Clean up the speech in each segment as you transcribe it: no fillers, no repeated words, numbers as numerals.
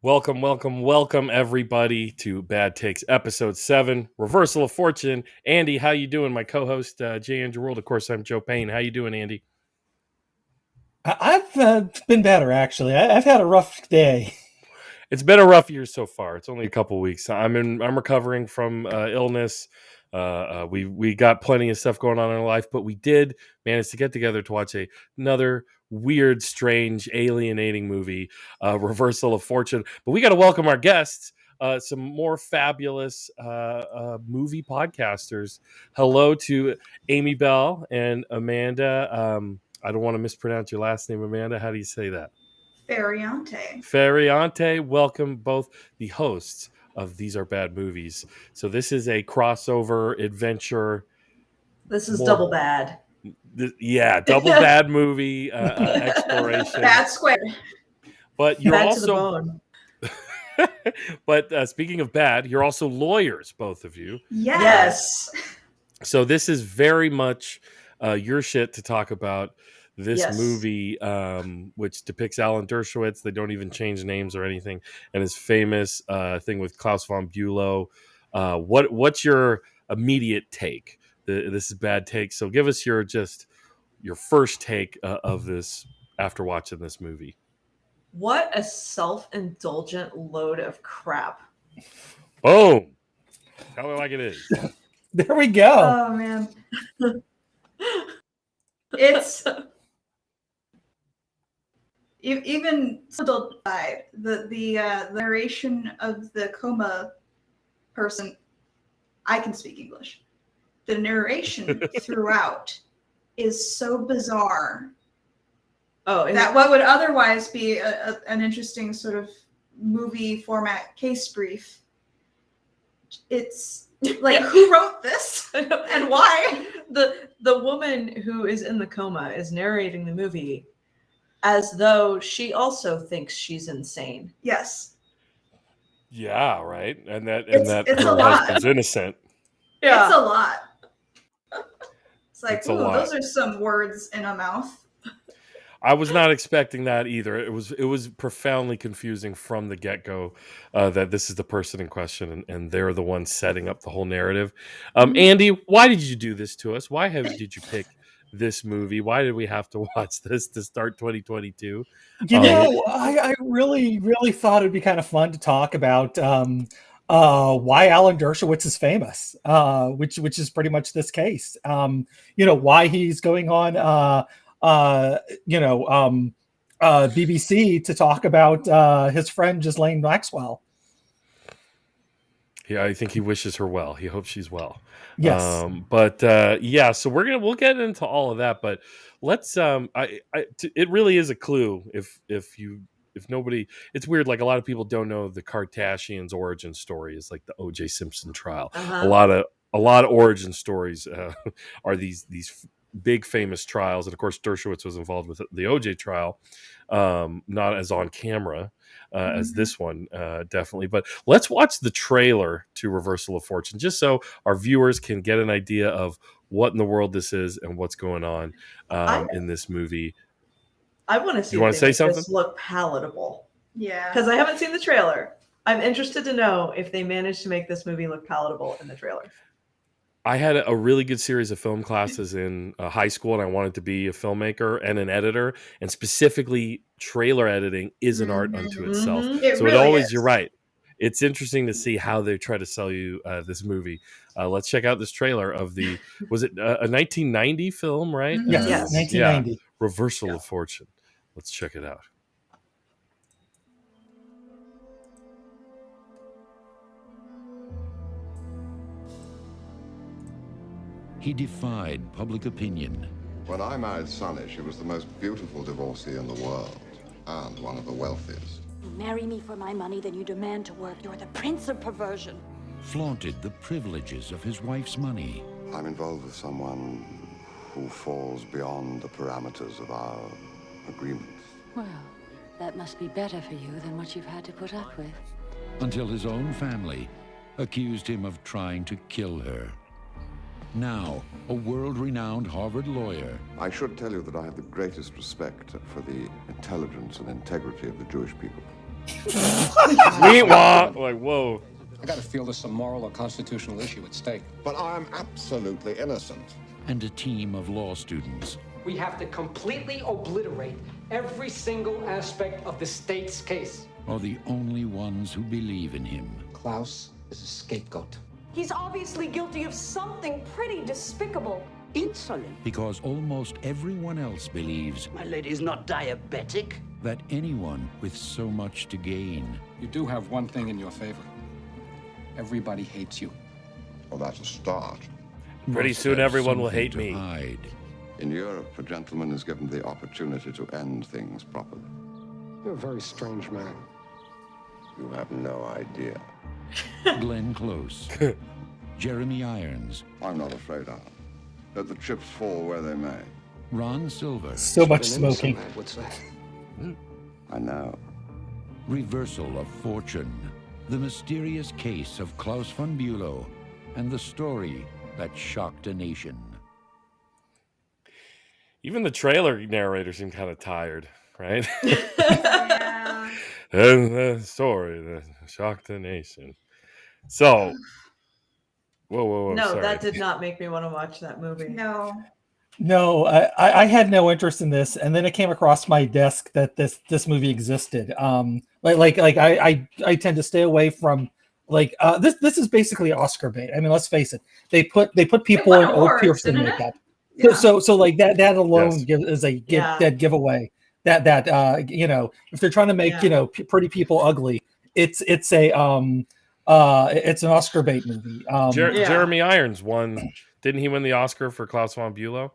Welcome, everybody, to Bad Takes Episode 7, Reversal of Fortune. Andy, how you doing? My co-host, Jay Andrew World. Of course, I'm Joe Payne. How you doing, Andy? I've been better, actually. I've had a rough day. It's been a rough year so far. It's only a couple weeks. I'm recovering from illness. We got plenty of stuff going on in our life, but we did manage to get together to watch another weird, strange, alienating movie, Reversal of Fortune. But we got to welcome our guests, some more fabulous movie podcasters. Hello to Amy Bell and Amanda. I don't want to mispronounce your last name, Amanda. How do you say that? Feriante, welcome both the hosts of These Are Bad Movies. So this is a crossover adventure. This is double bad. Double bad movie exploration. Bad square. But you're bad also. To the bone. But speaking of bad, you're also lawyers, both of you. Yes. So this is very much your shit to talk about. This movie, which depicts Alan Dershowitz, they don't even change names or anything, and his famous thing with Klaus von Bülow. What's your immediate take? This is bad take. So give us your first take of this after watching this movie. What a self-indulgent load of crap. Boom. Tell me like it is. There we go. Oh man. It's even the narration of the coma person. I can speak English. The narration throughout is so bizarre. That what would otherwise be an interesting sort of movie format case brief. It's like, who wrote this and why? The woman who is in the coma is narrating the movie as though she also thinks she's insane. Yes. Yeah, right. And that it's her husband's innocent. Yeah. It's a lot. It's like, it's a lot. Those are some words in a mouth. I was not expecting that either. It was profoundly confusing from the get-go that this is the person in question and they're the ones setting up the whole narrative. Andy, why did you do this to us? Why did you pick this movie? Why did we have to watch this to start 2022? I really, really thought it'd be kind of fun to talk about why Alan Dershowitz is famous, which is pretty much this case. Why he's going on BBC to talk about his friend Ghislaine Maxwell. Yeah, I think he wishes her well. He hopes she's well. Yes. So we'll get into all of that, but let's it really is a clue if nobody, it's weird. Like, a lot of people don't know the Kardashians' origin story is like the O.J. Simpson trial. Uh-huh. A lot of origin stories are these big famous trials, and of course Dershowitz was involved with the OJ trial, not as on camera as this one, definitely. But let's watch the trailer to Reversal of Fortune, just so our viewers can get an idea of what in the world this is and what's going on in this movie. I want to see. You want to say something? This look palatable. Yeah, because I haven't seen the trailer. I'm interested to know if they managed to make this movie look palatable in the trailer. I had a really good series of film classes in high school, and I wanted to be a filmmaker and an editor, and specifically trailer editing is an art unto itself. You're right. It's interesting to see how they try to sell you this movie. Let's check out this trailer of was it a 1990 film, right? Yes. 1990. Yeah, Reversal of Fortune. Let's check it out. He defied public opinion. When I married Sonny, she was the most beautiful divorcee in the world, and one of the wealthiest. You marry me for my money, then you demand to work. You're the prince of perversion. Flaunted the privileges of his wife's money. I'm involved with someone who falls beyond the parameters of our agreements. Well, that must be better for you than what you've had to put up with. Until his own family accused him of trying to kill her. Now, a world-renowned Harvard lawyer. I should tell you that I have the greatest respect for the intelligence and integrity of the Jewish people. Like, whoa. I got to feel there's some moral or constitutional issue at stake. But I am absolutely innocent. And a team of law students. We have to completely obliterate every single aspect of the state's case. Are the only ones who believe in him. Klaus is a scapegoat. He's obviously guilty of something pretty despicable. Insolent. Because almost everyone else believes My lady's not diabetic. that anyone with so much to gain. You do have one thing in your favor. Everybody hates you. Well, that's a start. Pretty must soon have everyone will something hate to me. hide. In Europe, a gentleman is given the opportunity to end things properly. You're a very strange man. You have no idea. Glenn Close. Jeremy Irons. I'm not afraid, Alan. Let the chips fall where they may. Ron Silver. So much An innocent smoking. man would say. I know. Reversal of Fortune. The mysterious case of Klaus von Bülow and the story that shocked a nation. Even the trailer narrator seemed kind of tired, right? Yeah. And the story that shocked the nation. So, whoa, No, sorry. that did not make me want to watch that movie. No. No, I had no interest in this, and then it came across my desk that this movie existed. I tend to stay away from this is basically Oscar bait. I mean, let's face it. They put people won in old awards, Pearson didn't it? makeup. Yeah. So like that alone Yes. is a Yeah. dead giveaway. That if they're trying to make Yeah. pretty people ugly, it's an Oscar bait movie. Yeah. Jeremy Irons won. Didn't he win the Oscar for Klaus von Bülow?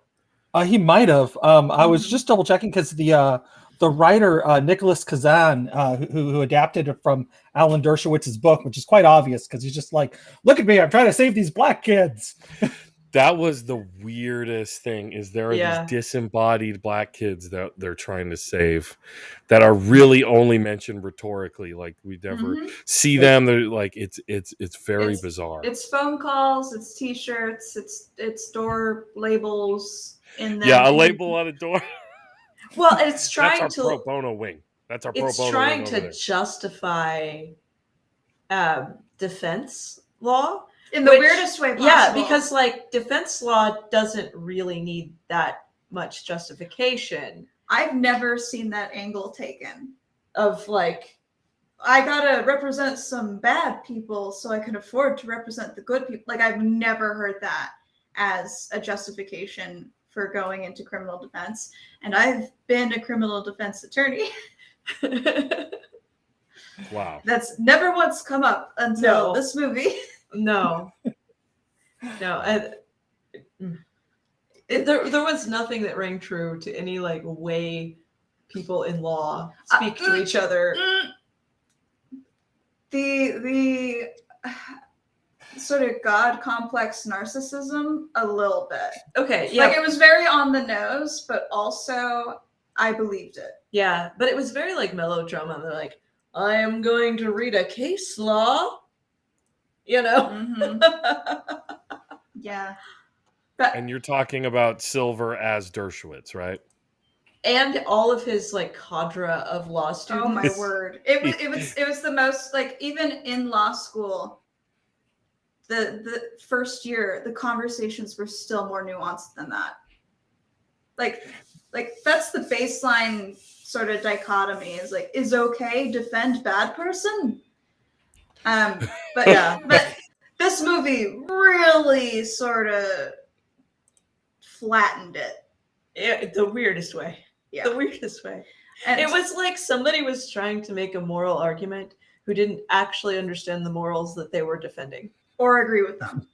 He might have. I was just double checking because the writer Nicholas Kazan, who adapted it from Alan Dershowitz's book, which is quite obvious because he's just like, "Look at me, I'm trying to save these black kids." That was the weirdest thing. Is there are Yeah. these disembodied black kids that they're trying to save, that are really only mentioned rhetorically. Like we never Mhm. see them. They're like it's very It's- bizarre. It's phone calls, it's T-shirts, it's door labels in them. Yeah, a label on a door. Well, it's That's trying our to pro bono wing. That's our pro it's bono trying wing over to there. justify defense law. in the which- weirdest way possible. Yeah, because like defense law doesn't really need that much justification I've never seen that angle taken. of like I gotta represent some bad people so I can afford to represent the good people. Like I've never heard that as a justification for going into criminal defense. And I've been a criminal defense attorney. Wow. That's never once come up until No. this movie. no. There was nothing that rang true to any like way people in law speak to each other. The sort of God complex narcissism a little bit. Okay, yeah. Like it was very on the nose, but also I believed it. Yeah, but it was very like melodrama. They're like, I am going to read a case law, you know? Mhm. Yeah. But And you're talking about Silver as Dershowitz, right? And all of his like cadre of law students. oh my word. It was the most like even in law school, the first year, the conversations were still more nuanced than that. Like that's the baseline sort of dichotomy is like, is okay, defend bad person. But Yeah. but this movie really sort of flattened it. The weirdest way. Yeah. The weirdest way. And It was like somebody was trying to make a moral argument who didn't actually understand the morals that they were defending. or agree with them.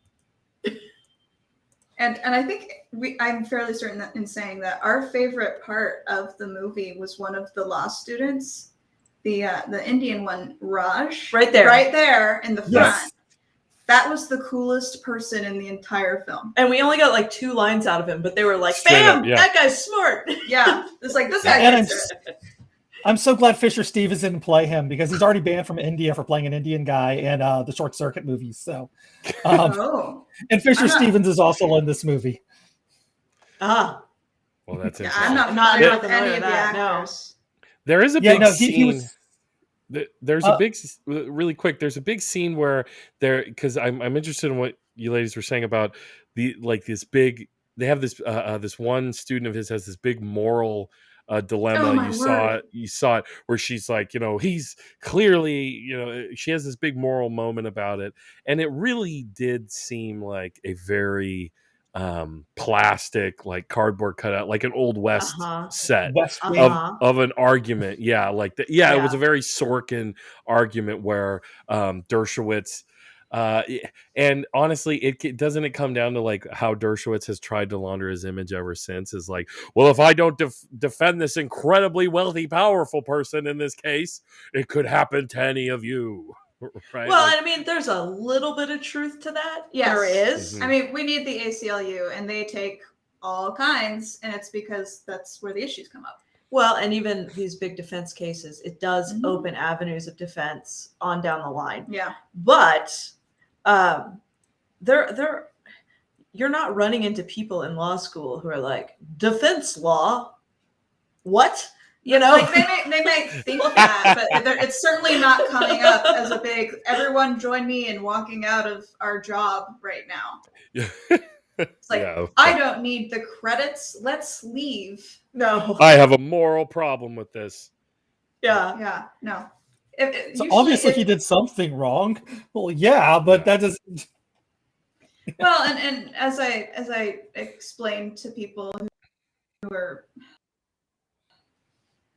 And I think I'm fairly certain that in saying that our favorite part of the movie was one of the law students, the Indian one, Raj, Right there. right there in the front. Yes. That was the coolest person in the entire film. And we only got like 2 lines out of him, but they were like, Straight bam, up, yeah. that guy's smart. Yeah, it's like this guy And gets it. I'm so glad Fisher Stevens didn't play him because he's already banned from India for playing an Indian guy in the Short Circuit movies. So, Oh, and Fisher I'm not- Stevens is also in this movie. Ah, Well, that's yeah, interesting. I'm not Not familiar with familiar any with of the that, no. actors. There is a Yeah, big no, scene. he was. There's a big, really quick. There's a big scene where because I'm interested in what you ladies were saying about this big. They have this one student of his has this big moral dilemma. Oh, my You saw it where she's like, he's clearly, she has this big moral moment about it, and it really did seem like a very plastic, like cardboard cutout, like an old West set West Wing. of an argument. Yeah, like that. Yeah, it was a very Sorkin argument where Dershowitz and honestly, doesn't it come down to like how Dershowitz has tried to launder his image ever since, is like, well, if I don't defend this incredibly wealthy, powerful person in this case, it could happen to any of you. Right? Well, I mean, there's a little bit of truth to that. Yes. There is. I mean, we need the ACLU, and they take all kinds, and it's because that's where the issues come up. Well, and even these big defense cases, it does open avenues of defense on down the line. Yeah. But you're not running into people in law school who are like, defense law? What? Like they may think that, but it's certainly not coming up as a big, everyone join me in walking out of our job right now. It's like, I don't need the credits. Let's leave. No. I have a moral problem with this. Yeah. Yeah. No. So obviously he did something wrong. Well, yeah, but that doesn't. Well, and as I explained to people who are,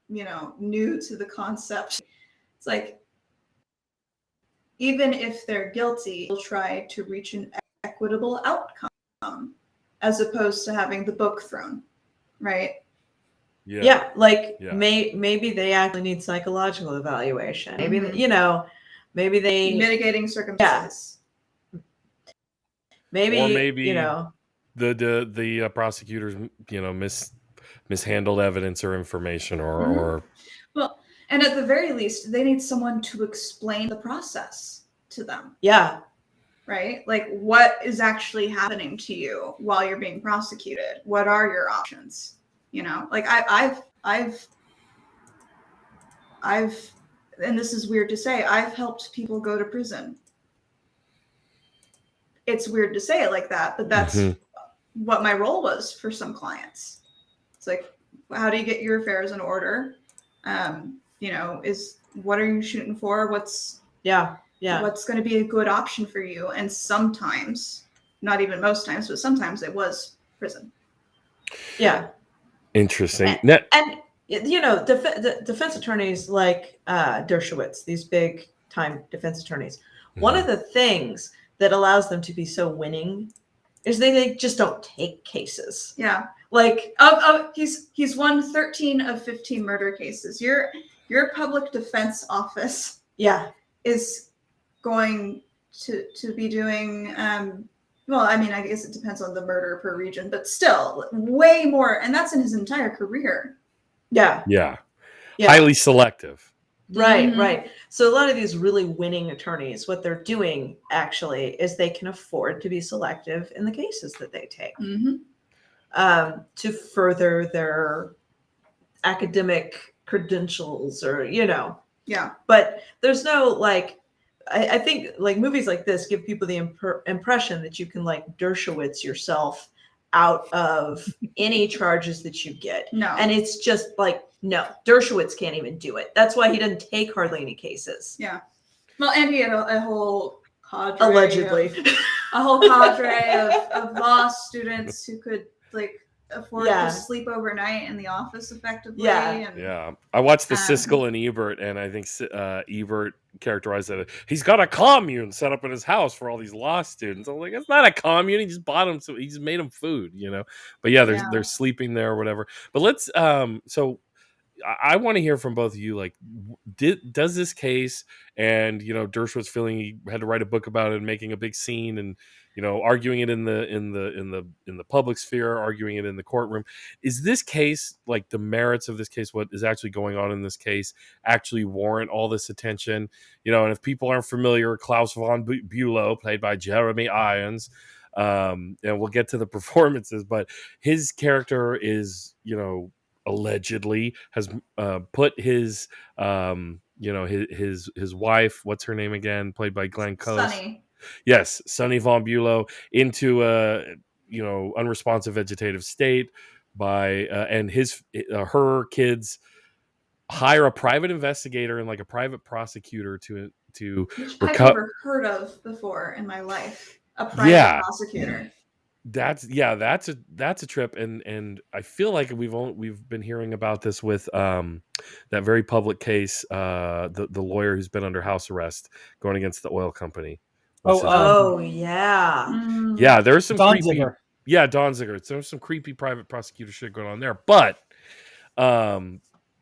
new to the concept, it's like, even if they're guilty, they'll try to reach an equitable outcome as opposed to having the book thrown, right? Yeah, maybe they actually need psychological evaluation. Maybe maybe they mitigating circumstances. Yeah. Maybe the prosecutors mishandled evidence or information or well, and at the very least, they need someone to explain the process to them. Yeah. Right? Like, what is actually happening to you while you're being prosecuted? What are your options? Like I've, and this is weird to say, I've helped people go to prison. It's weird to say it like that, but that's what my role was for some clients. It's like, how do you get your affairs in order? What are you shooting for? What's going to be a good option for you? And sometimes, not even most times, but sometimes it was prison. Yeah. Interesting. And defense attorneys like Dershowitz, these big time defense attorneys, one of the things that allows them to be so winning is they just don't take cases. Yeah. Like he's won 13 of 15 murder cases. Your public defense office is going to be doing well, I mean, I guess it depends on the murder per region, but still way more, and that's in his entire career. Yeah. Highly selective. Right. So a lot of these really winning attorneys, what they're doing actually is they can afford to be selective in the cases that they take to further their academic credentials or, Yeah. But there's no I think like movies like this give people the impression that you can like Dershowitz yourself out of any charges that you get. No. And it's just like, no, Dershowitz can't even do it. That's why he doesn't take hardly any cases. Yeah. Well, and he had a whole cadre. Allegedly. A whole cadre of law students who could afford to sleep overnight in the office effectively. Yeah. I watched the Siskel and Ebert, and I think Ebert characterized it. He's got a commune set up in his house for all these law students. I'm like, it's not a commune. He just bought them, so he just made them food, But they're sleeping there or whatever. But let's so I want to hear from both of you. Like, does this case and Dershowitz feeling he had to write a book about it and making a big scene and arguing it in the public sphere, arguing it in the courtroom, is this case, like the merits of this case, what is actually going on in this case, actually warrant all this attention? And if people aren't familiar, Klaus von Bülow, played by Jeremy Irons, and we'll get to the performances, but his character is allegedly has put his his wife, what's her name again, played by Glenn Close. Sunny. Yes, Sunny Von Bulow, into a unresponsive vegetative state by and her kids hire a private investigator and like a private prosecutor to Which I've never heard of before in my life. A private prosecutor. That's a trip, and I feel like we've been hearing about this with that very public case, the lawyer who's been under house arrest going against the oil company. Yeah, there's some Don creepy, Ziegler. Don Ziegler. There's some creepy private prosecutor shit going on there, but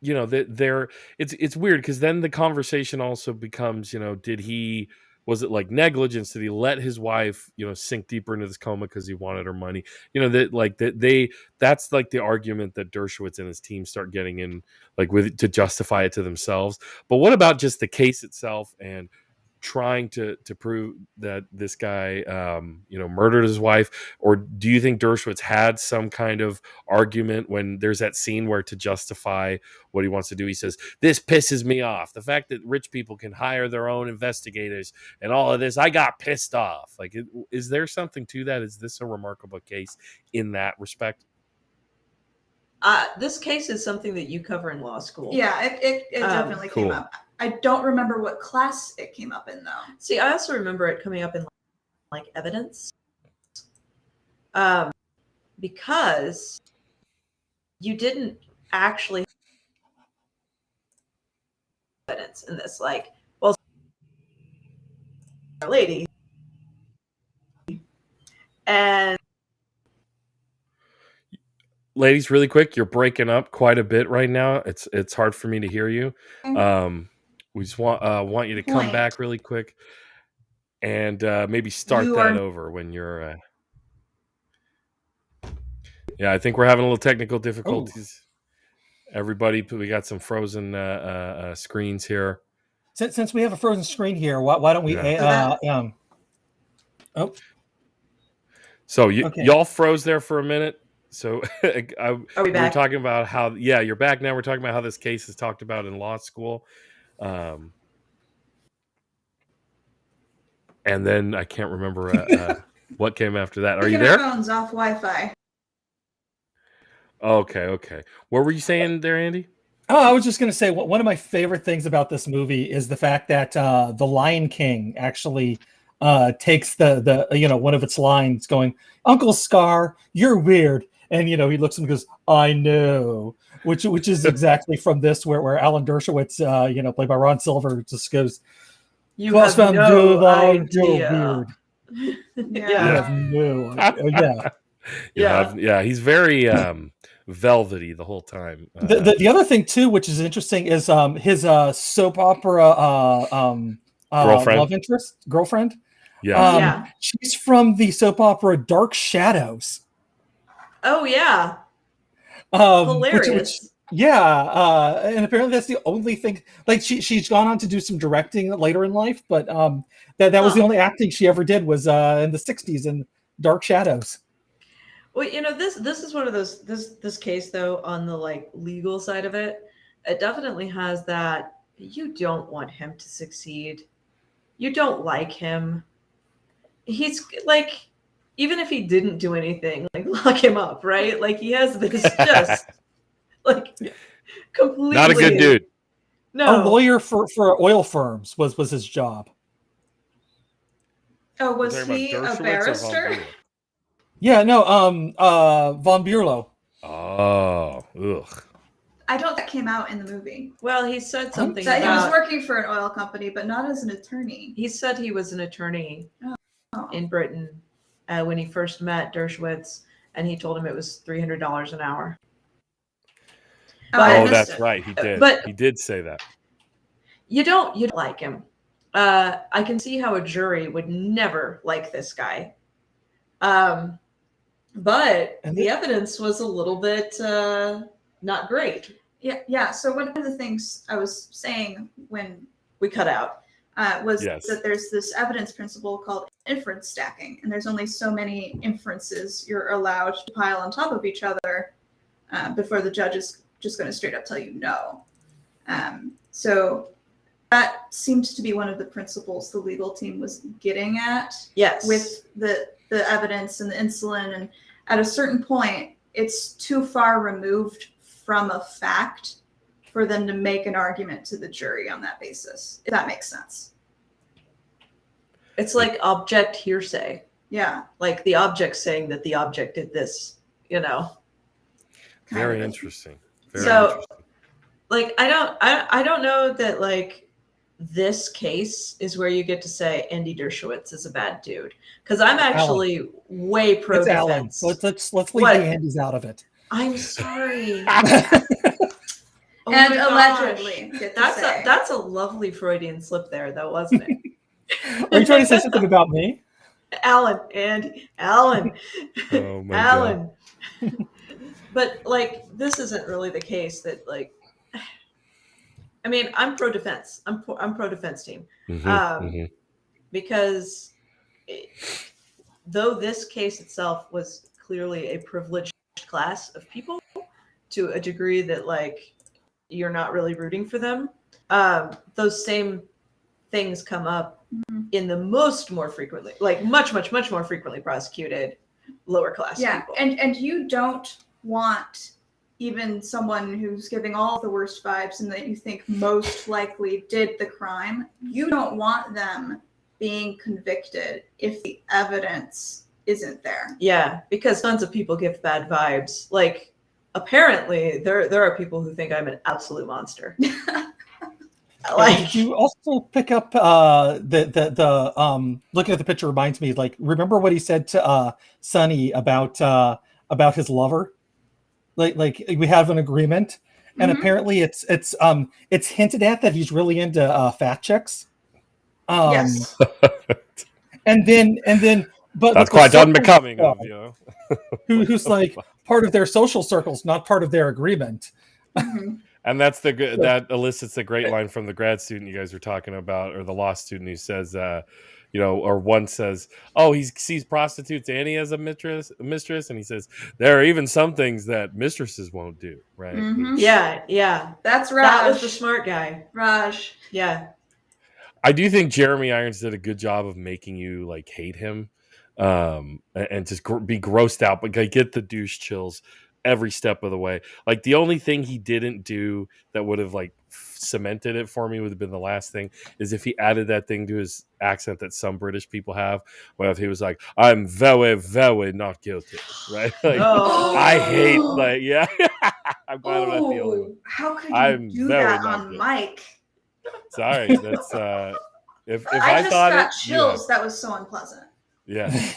it's weird because then the conversation also becomes, was it like negligence? Did he let his wife, sink deeper into this coma because he wanted her money? That's like the argument that Dershowitz and his team start getting in, like to justify it to themselves. But what about just the case itself and trying to prove that this guy, murdered his wife? Or do you think Dershowitz had some kind of argument when there's that scene where, to justify what he wants to do, he says, "This pisses me off. The fact that rich people can hire their own investigators and all of this, I got pissed off." Like, is there something to that? Is this a remarkable case in that respect? This case is something that you cover in law school. Yeah, it definitely came up. I don't remember what class it came up in, though. See, I also remember it coming up in like evidence, because you didn't actually have evidence in this. Like, well, lady, and ladies, really quick, you're breaking up quite a bit right now. It's hard for me to hear you. We just want you to come back really quick and maybe start over when you're. Yeah, I think we're having a little technical difficulties. Everybody, we got some frozen screens here. Since we have a frozen screen here, why don't we? So y'all froze there for a minute. So are we back? We're talking about how, you're back now. We're talking about how this case is talked about in law school. And then I can't remember what came after that. Are you there? Phone's off Wi-Fi. Okay. What were you saying there, Andy? Oh, I was just going to say, one of my favorite things about this movie is the fact that the Lion King actually takes the one of its lines, going, "Uncle Scar, you're weird," and he looks and goes, "I know," which is exactly from this, where Alan Dershowitz, played by Ron Silver, just goes, "You have no idea." He's very velvety the whole time. The other thing too, which is interesting, is his soap opera girlfriend. She's from the soap opera Dark Shadows. Oh yeah, hilarious. And apparently that's the only thing. Like, she's gone on to do some directing later in life, but that was the only acting she ever did, was in the '60s in Dark Shadows. Well, this is one of those, this case, though, on the like legal side of it, it definitely has that you don't want him to succeed. You don't like him. He's like, even if he didn't do anything, like, lock him up, right? Like, he has this just like completely not a good dude. No, a lawyer for oil firms was his job. Oh, was he a barrister? Yeah, no, Von Bulow. Oh, ugh. I don't think that came out in the movie. Well, he said something that he was working for an oil company, but not as an attorney. He said he was an attorney in Britain when he first met Dershowitz, and he told him it was $300 an hour. That's right. He did. But he did say that. You don't like him. I can see how a jury would never like this guy. But the evidence was a little bit not great. Yeah. So one of the things I was saying when we cut out was that there's this evidence principle called inference stacking, and there's only so many inferences you're allowed to pile on top of each other before the judge is just going to straight up tell you no. So that seems to be one of the principles the legal team was getting at. Yes. With the evidence and the insulin, and at a certain point, it's too far removed from a fact for them to make an argument to the jury on that basis, if that makes sense. It's like object hearsay. Yeah. Like the object saying that the object did this, you know. Very interesting. Very so interesting. like I don't know that like this case is where you get to say Andy Dershowitz is a bad dude, because I'm actually way pro It's Alan. defense. Let's leave the Andys out of it. I'm sorry. Oh and my allegedly, gosh. That's a lovely Freudian slip there, though, wasn't it? Are you trying to say something about me? Alan and Alan. Oh my Alan. But like, this isn't really the case that like. I mean, I'm pro defense. I'm pro defense team, because though this case itself was clearly a privileged class of people to a degree that like you're not really rooting for them, those same things come up in the more frequently, like much more frequently prosecuted lower class people. And you don't want even someone who's giving all the worst vibes and that you think most likely did the crime, you don't want them being convicted if the evidence isn't there. Yeah, because tons of people give bad vibes. Like, apparently, there are people who think I'm an absolute monster. Like, did you also pick up looking at the picture reminds me, like, remember what he said to Sonny about his lover? Like we have an agreement, and apparently it's hinted at that he's really into fat chicks. Yes. and then but that's quite unbecoming of you. Who's like part of their social circles, not part of their agreement. And that's that elicits the great line from the grad student you guys were talking about, or the law student who says, or one says, "Oh, he sees prostitutes and he has a mistress," and he says, "There are even some things that mistresses won't do." Right? Yeah. That's Raj. That was the smart guy, Raj. Yeah. I do think Jeremy Irons did a good job of making you like hate him, and just be grossed out, but get the douche chills every step of the way. Like the only thing he didn't do that would have like cemented it for me would have been the last thing, is if he added that thing to his accent that some British people have, where if he was like, "I'm very, very not guilty," right? Like, I hate, like, yeah. I'm glad I'm not the only one. How could you do that on mic? Sorry, that's if I I just thought got it, chills. That was so unpleasant. Yes.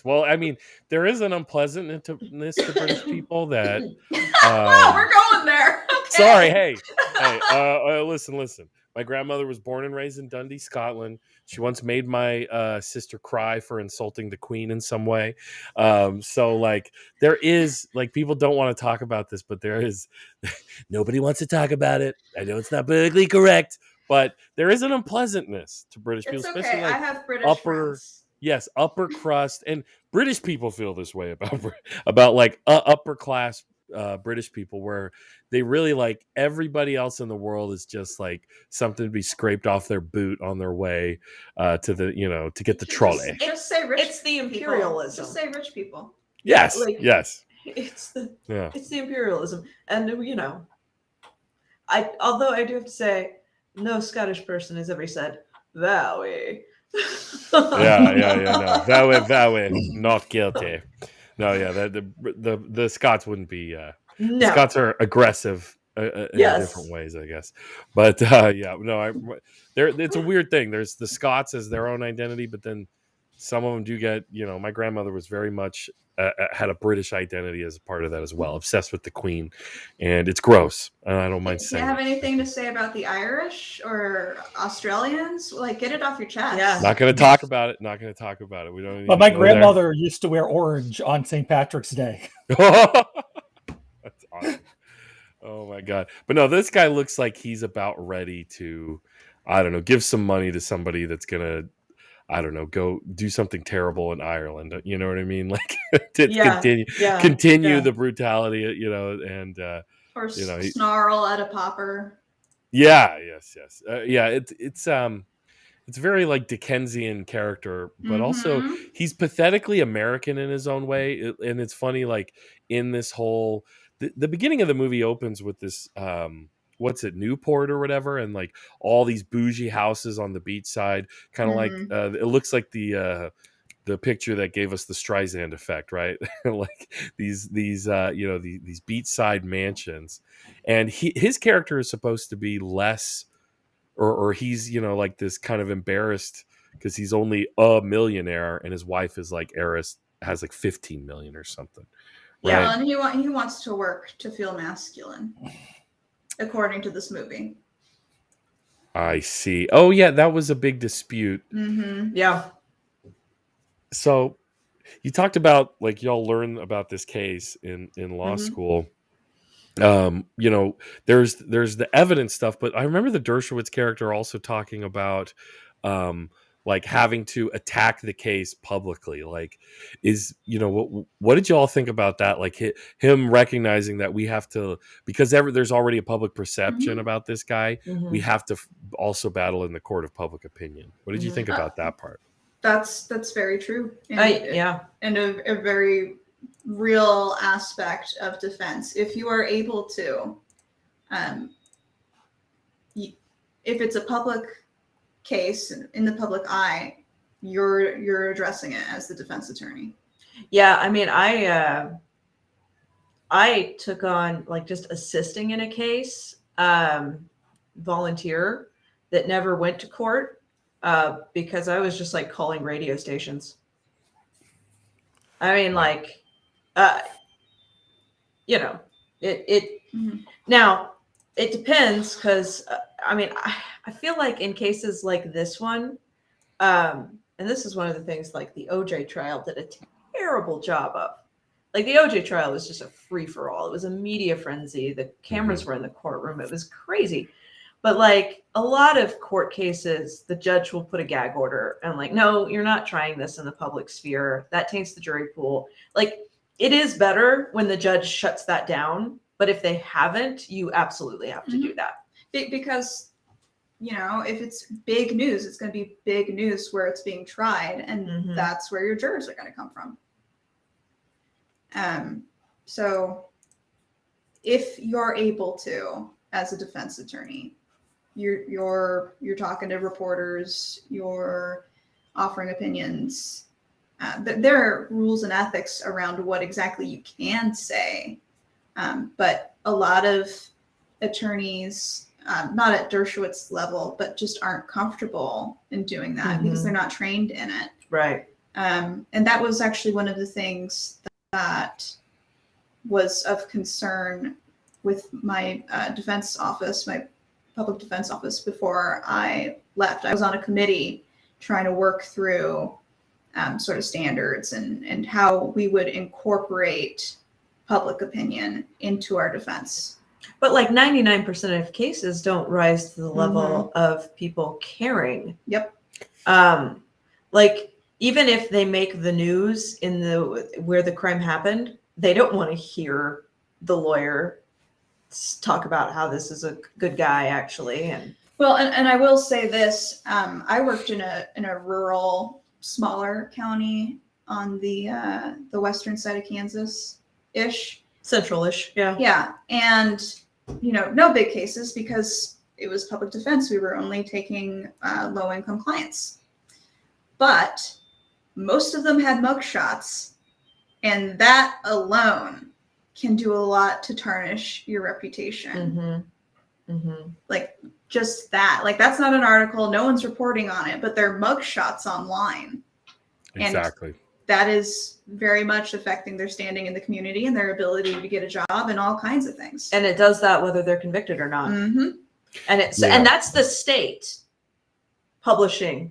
Well, I mean, there is an unpleasantness to British people that. We're going there. Okay. Sorry, hey. Listen. My grandmother was born and raised in Dundee, Scotland. She once made my sister cry for insulting the Queen in some way. So, like, there is, like, people don't want to talk about this, but there is. Nobody wants to talk about it. I know it's not politically correct, but there is an unpleasantness to British people, especially like I have British friends. Yes, upper crust, and British people feel this way about like upper class British people, where they really like everybody else in the world is just like something to be scraped off their boot on their way to the to get the trolley. Just say rich. It's the imperialism. Just say rich people. Yes, yes. It's the imperialism, and although I do have to say, no Scottish person has ever said "Vowie." No, very, not guilty. No, yeah, the Scots wouldn't be. The Scots are aggressive in different ways, I guess. But it's a weird thing. There's the Scots as their own identity, but then some of them do get. My grandmother was very much had a British identity as a part of that as well, obsessed with the Queen, and it's gross. I don't mind saying. Do you have anything to say about the Irish or Australians? Like, get it off your chest. Yeah. Not going to talk about it. We don't. But my grandmother used to wear orange on St. Patrick's Day. That's awesome. Oh my God. But no, this guy looks like he's about ready to, I don't know, give some money to somebody that's going to, I don't know, go do something terrible in Ireland. You know what I mean? Like continue the brutality, and or snarl at a pauper. Yeah, yes. Yeah, it's very like Dickensian character, but also Mm-hmm. he's pathetically American in his own way. And it's funny, like in this whole the beginning of the movie opens with this what's it, Newport or whatever, and like all these bougie houses on the beach side, kind of like Mm-hmm. it looks like the picture that gave us the Streisand effect, right? Like these these beachside mansions, and his character is supposed to be less, or he's like this kind of embarrassed because he's only a millionaire and his wife is like heiress, has like 15 million or something, Yeah. right? And he wants to work to feel masculine, according to this movie. I see. Oh yeah, that was a big dispute. Mm-hmm. Yeah. So you talked about like y'all learn about this case in law Mhm. school. There's the evidence stuff, but I remember the Dershowitz character also talking about like having to attack the case publicly. Like, what did you all think about that? Like him recognizing that we have to, because there's already a public perception Mhm. about this guy, we Mhm. have to also battle in the court of public opinion. What did you Mhm. think about that part? That's very true. And, Yeah. and a very real aspect of defense. If you are able to, if it's a public case in the public eye, you're addressing it as the defense attorney. Yeah, I mean, I took on like just assisting in a case, volunteer that never went to court, because I was just like calling radio stations. I mean, like, it Mhm. now it depends because I mean, I feel like in cases like this one, and this is one of the things like the OJ trial did a terrible job of. Like the OJ trial was just a free for all. It was a media frenzy. The cameras were in the courtroom. It was crazy. But like a lot of court cases, the judge will put a gag order and like, no, you're not trying this in the public sphere. That taints the jury pool. Like it is better when the judge shuts that down. But if they haven't, you absolutely have to do that. Because, if it's big news, it's going to be big news where it's being tried. And that's where your jurors are going to come from. So if you're able to, as a defense attorney, you're talking to reporters, you're offering opinions. There are rules and ethics around what exactly you can say. But a lot of attorneys, not at Dershowitz level, but just aren't comfortable in doing that because they're not trained in it. Right. And that was actually one of the things that was of concern with my defense office, my public defense office before I left. I was on a committee trying to work through sort of standards and how we would incorporate public opinion into our defense. But like 99% of cases don't rise to the level of people caring. Yep. Like even if they make the news in where the crime happened, they don't want to hear the lawyer talk about how this is a good guy actually. And well, and I will say this, I worked in a rural, smaller county on the western side of Kansas-ish. Central-ish, yeah. Yeah, and no big cases because it was public defense. We were only taking low-income clients. But most of them had mugshots, and that alone can do a lot to tarnish your reputation. Like just that. Like that's not an article. No one's reporting on it, but they're mugshots online. Exactly. And that is very much affecting their standing in the community and their ability to get a job and all kinds of things. And it does that whether they're convicted or not. And and that's the state publishing.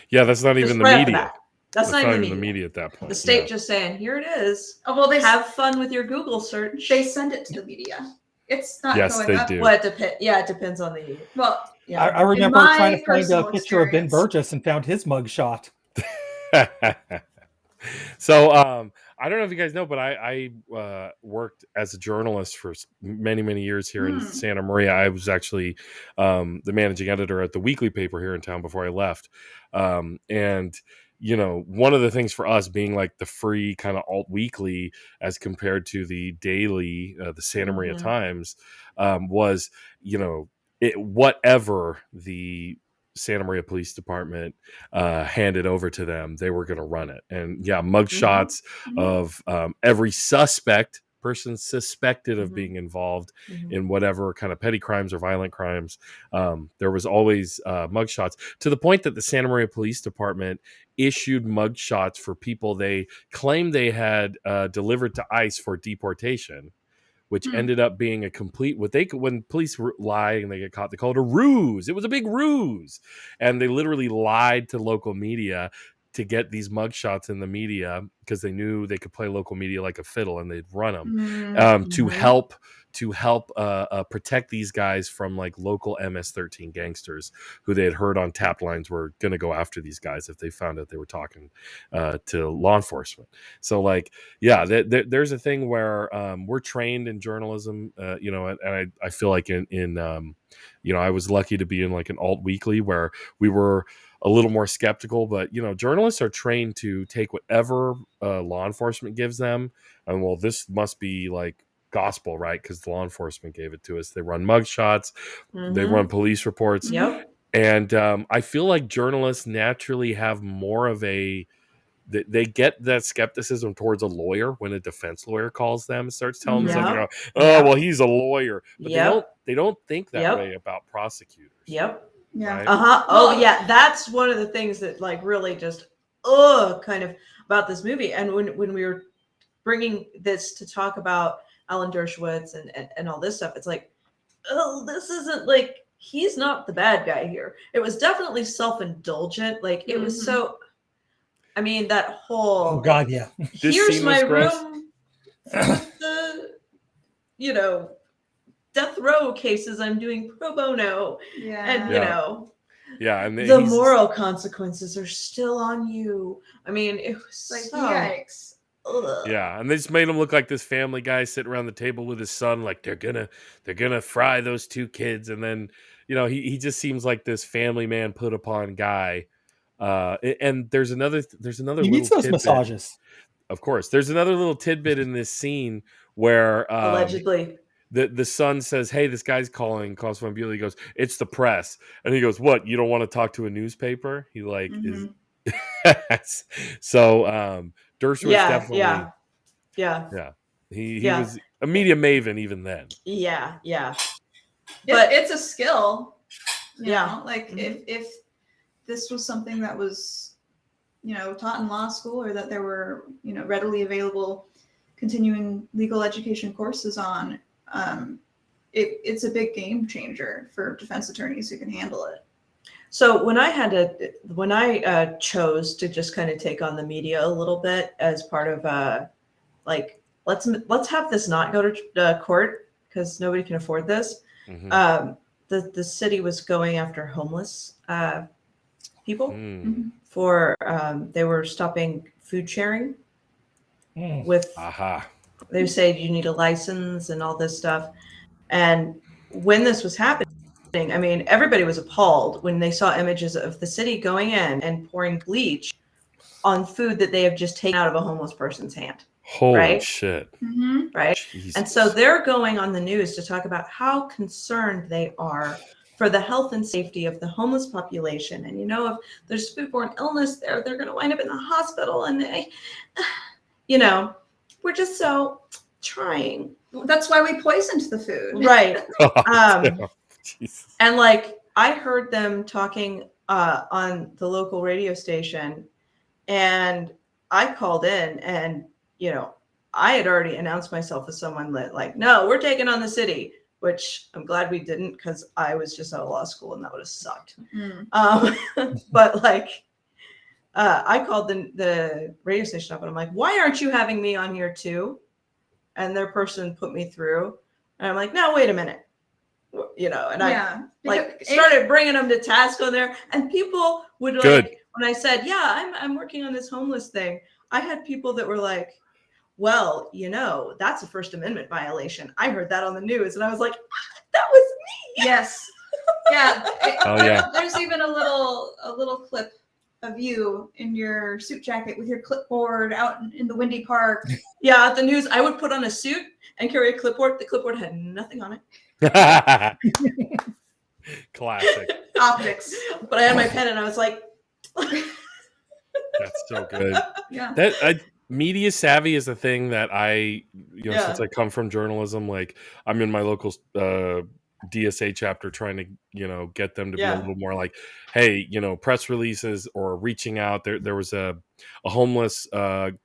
Yeah, that's not even the right media. That's not even the media at that point. The state just saying, here it is. Oh, well, they have fun with your Google search. They send it to the media. It's not yes, going they up. do. Well, it depends on the. Well, yeah. I remember trying to find a picture of Ben Burgess and found his mugshot. So I don't know if you guys know, but I worked as a journalist for many years here in Santa Maria. I was actually the managing editor at the weekly paper here in town before I left. And one of the things for us being like the free kind of alt weekly as compared to the daily, the Santa Maria Times, was, whatever the Santa Maria Police Department handed over to them, they were going to run it. And mugshots of every person suspected of being involved in whatever kind of petty crimes or violent crimes. There was always mugshots, to the point that the Santa Maria Police Department issued mugshots for people they claimed they had delivered to ICE for deportation, which ended up being a complete when police lie and they get caught, they call it a ruse. It was a big ruse. And they literally lied to local media to get these mugshots in the media because they knew they could play local media like a fiddle, and they'd run them to help protect these guys from like local MS-13 gangsters who they had heard on tap lines were going to go after these guys if they found out they were talking to law enforcement. So like, there's a thing where we're trained in journalism, and I feel like in I was lucky to be in like an alt weekly where we were a little more skeptical, but journalists are trained to take whatever law enforcement gives them, and well, this must be like gospel, right? Because the law enforcement gave it to us. They run mugshots, they run police reports, and I feel like journalists naturally have more of they get that skepticism towards a lawyer when a defense lawyer calls them and starts telling them something. Well, he's a lawyer, but they don't think that way about prosecutors. Yeah. Right? Oh, yeah. That's one of the things that like really just kind of about this movie. And when we were bringing this to talk about Alan Dershowitz and all this stuff, it's like, this isn't like, he's not the bad guy here. It was definitely self-indulgent. Like it was so. I mean, that whole. Oh God, yeah. Here's my room. The death row cases I'm doing pro bono. And and the moral consequences are still on you. I mean, it was like yikes. Yeah, and they just made him look like this family guy sitting around the table with his son, like they're gonna fry those two kids, and then he just seems like this family man put upon guy. And there's another he needs those massages. Of course, there's another little tidbit in this scene where allegedly the son says, "Hey, this guy's calling." Calls from Bewley. He goes, "It's the press," and he goes, "What? You don't want to talk to a newspaper?" He like is. So Dershowitz definitely. He was a media maven even then. But it's a skill. You know? Like if this was something that was, taught in law school, or that there were, readily available continuing legal education courses on, it's a big game changer for defense attorneys who can handle it. So when I chose to just kind of take on the media a little bit as part of let's have this not go to court because nobody can afford this. The city was going after homeless people for they were stopping food sharing with they say you need a license and all this stuff. And when this was happening, I mean, everybody was appalled when they saw images of the city going in and pouring bleach on food that they have just taken out of a homeless person's hand. Holy shit. Right. Jesus. And so they're going on the news to talk about how concerned they are for the health and safety of the homeless population. And, if there's foodborne illness there, they're going to wind up in the hospital. And they, we're just so trying. That's why we poisoned the food. Right. And like, I heard them talking on the local radio station, and I called in and, I had already announced myself as someone that like, no, we're taking on the city, which I'm glad we didn't, because I was just out of law school and that would have sucked. But like, I called the radio station up and I'm like, why aren't you having me on here too? And their person put me through, and I'm like, no, wait a minute. And I started bringing them to task on there, and people would like, when I said, I'm working on this homeless thing, I had people that were like, well, that's a First Amendment violation. I heard that on the news, and I was like, that was me. Yes. Yeah. Oh, yeah. There's even a little clip of you in your suit jacket with your clipboard out in the windy park. Yeah, at the news, I would put on a suit and carry a clipboard. The clipboard had nothing on it. Classic. Optics. But I had my pen, and I was like, That's so good. Yeah. Media savvy is a thing that I, since I come from journalism, like I'm in my local DSA chapter trying to, get them to be a little more like, hey, press releases or reaching out. There was a homeless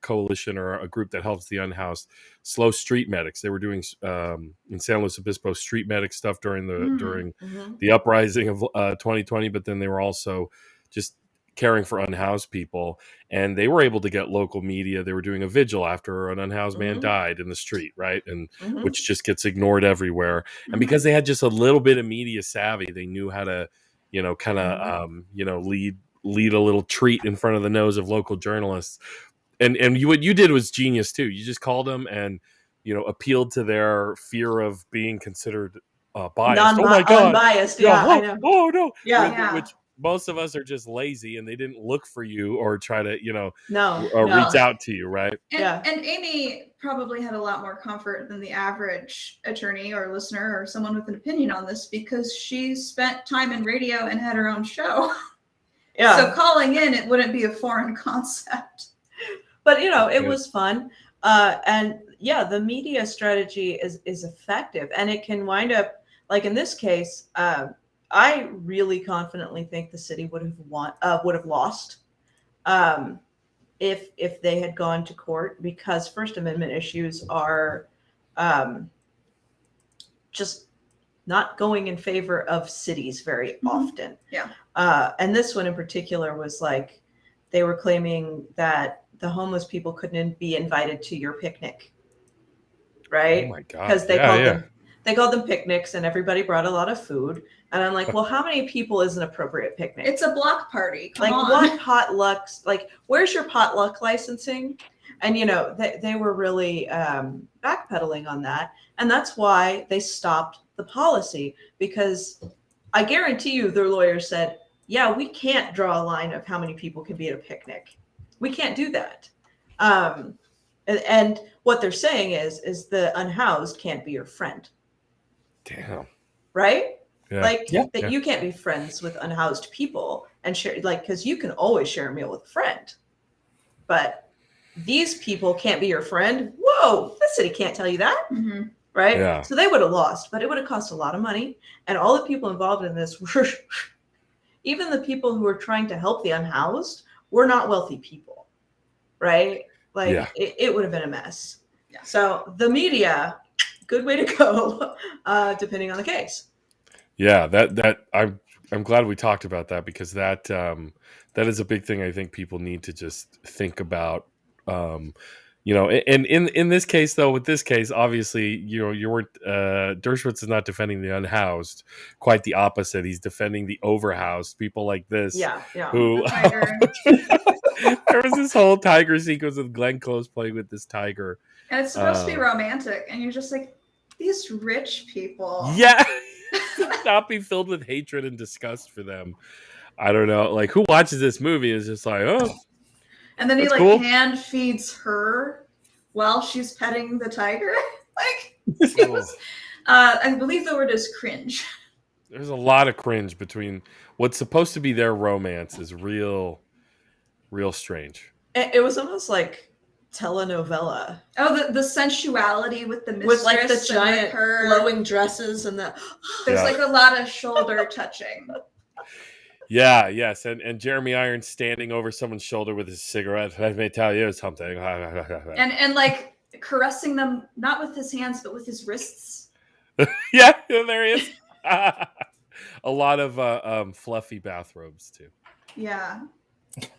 coalition or a group that helps the unhoused, Slow Street Medics. They were doing in San Luis Obispo street medic stuff during the uprising of 2020, but then they were also just caring for unhoused people, and they were able to get local media. They were doing a vigil after an unhoused man died in the street, right? And which just gets ignored everywhere. And because they had just a little bit of media savvy, they knew how to, kind of, lead a little treat in front of the nose of local journalists. And what you did was genius too. You just called them and, appealed to their fear of being considered biased. Oh my God, unbiased. Yeah, I know. Oh no, Yeah. Which most of us are just lazy and they didn't look for you or try to, no. reach out to you, right? And Amy probably had a lot more comfort than the average attorney or listener or someone with an opinion on this because she spent time in radio and had her own show. Yeah. So calling in, it wouldn't be a foreign concept. But, it was fun. And yeah, the media strategy is effective, and it can wind up, like in this case, I really confidently think the city would have lost if they had gone to court, because First Amendment issues are just not going in favor of cities very often. Yeah. And this one in particular was like, they were claiming that the homeless people couldn't be invited to your picnic, right? Oh my God! Because they called them picnics, and everybody brought a lot of food. And I'm like, well, how many people is an appropriate picnic? It's a block party. Come on. What potlucks? Like, where's your potluck licensing? And they were really backpedaling on that, and that's why they stopped the policy. Because I guarantee you, their lawyer said, "Yeah, we can't draw a line of how many people can be at a picnic. We can't do that." And what they're saying is the unhoused can't be your friend. Damn. Right? Yeah. You can't be friends with unhoused people and share, because you can always share a meal with a friend, but these people can't be your friend. Whoa, the city can't tell you that. Mm-hmm. Right? Yeah. So they would have lost, but it would have cost a lot of money. And all the people involved in this were, even the people who were trying to help the unhoused, were not wealthy people. Right? It would have been a mess. Yeah. So the media, good way to go, depending on the case. Yeah, that I'm glad we talked about that, because that is a big thing I think people need to just think about. And in this case, though, with this case, obviously, you weren't Dershowitz is not defending the unhoused. Quite the opposite. He's defending the overhoused, people like this. Yeah. Who there was this whole tiger sequence with Glenn Close playing with this tiger, and it's supposed to be romantic, and you're just like, these rich people. Yeah. Not be filled with hatred and disgust for them. I don't know. Like, who watches this movie is just like, oh. And then he cool. hand feeds her while she's petting the tiger. It was, I believe the word is cringe. There's a lot of cringe between what's supposed to be their romance is real strange. It was almost like telenovela. Oh, the sensuality with the mistress, with the giant flowing dresses and there's a lot of shoulder touching. Yeah, yes, and Jeremy Irons standing over someone's shoulder with his cigarette. Let me tell you something. and caressing them, not with his hands but with his wrists. Yeah, there he is. A lot of fluffy bathrobes too. Yeah.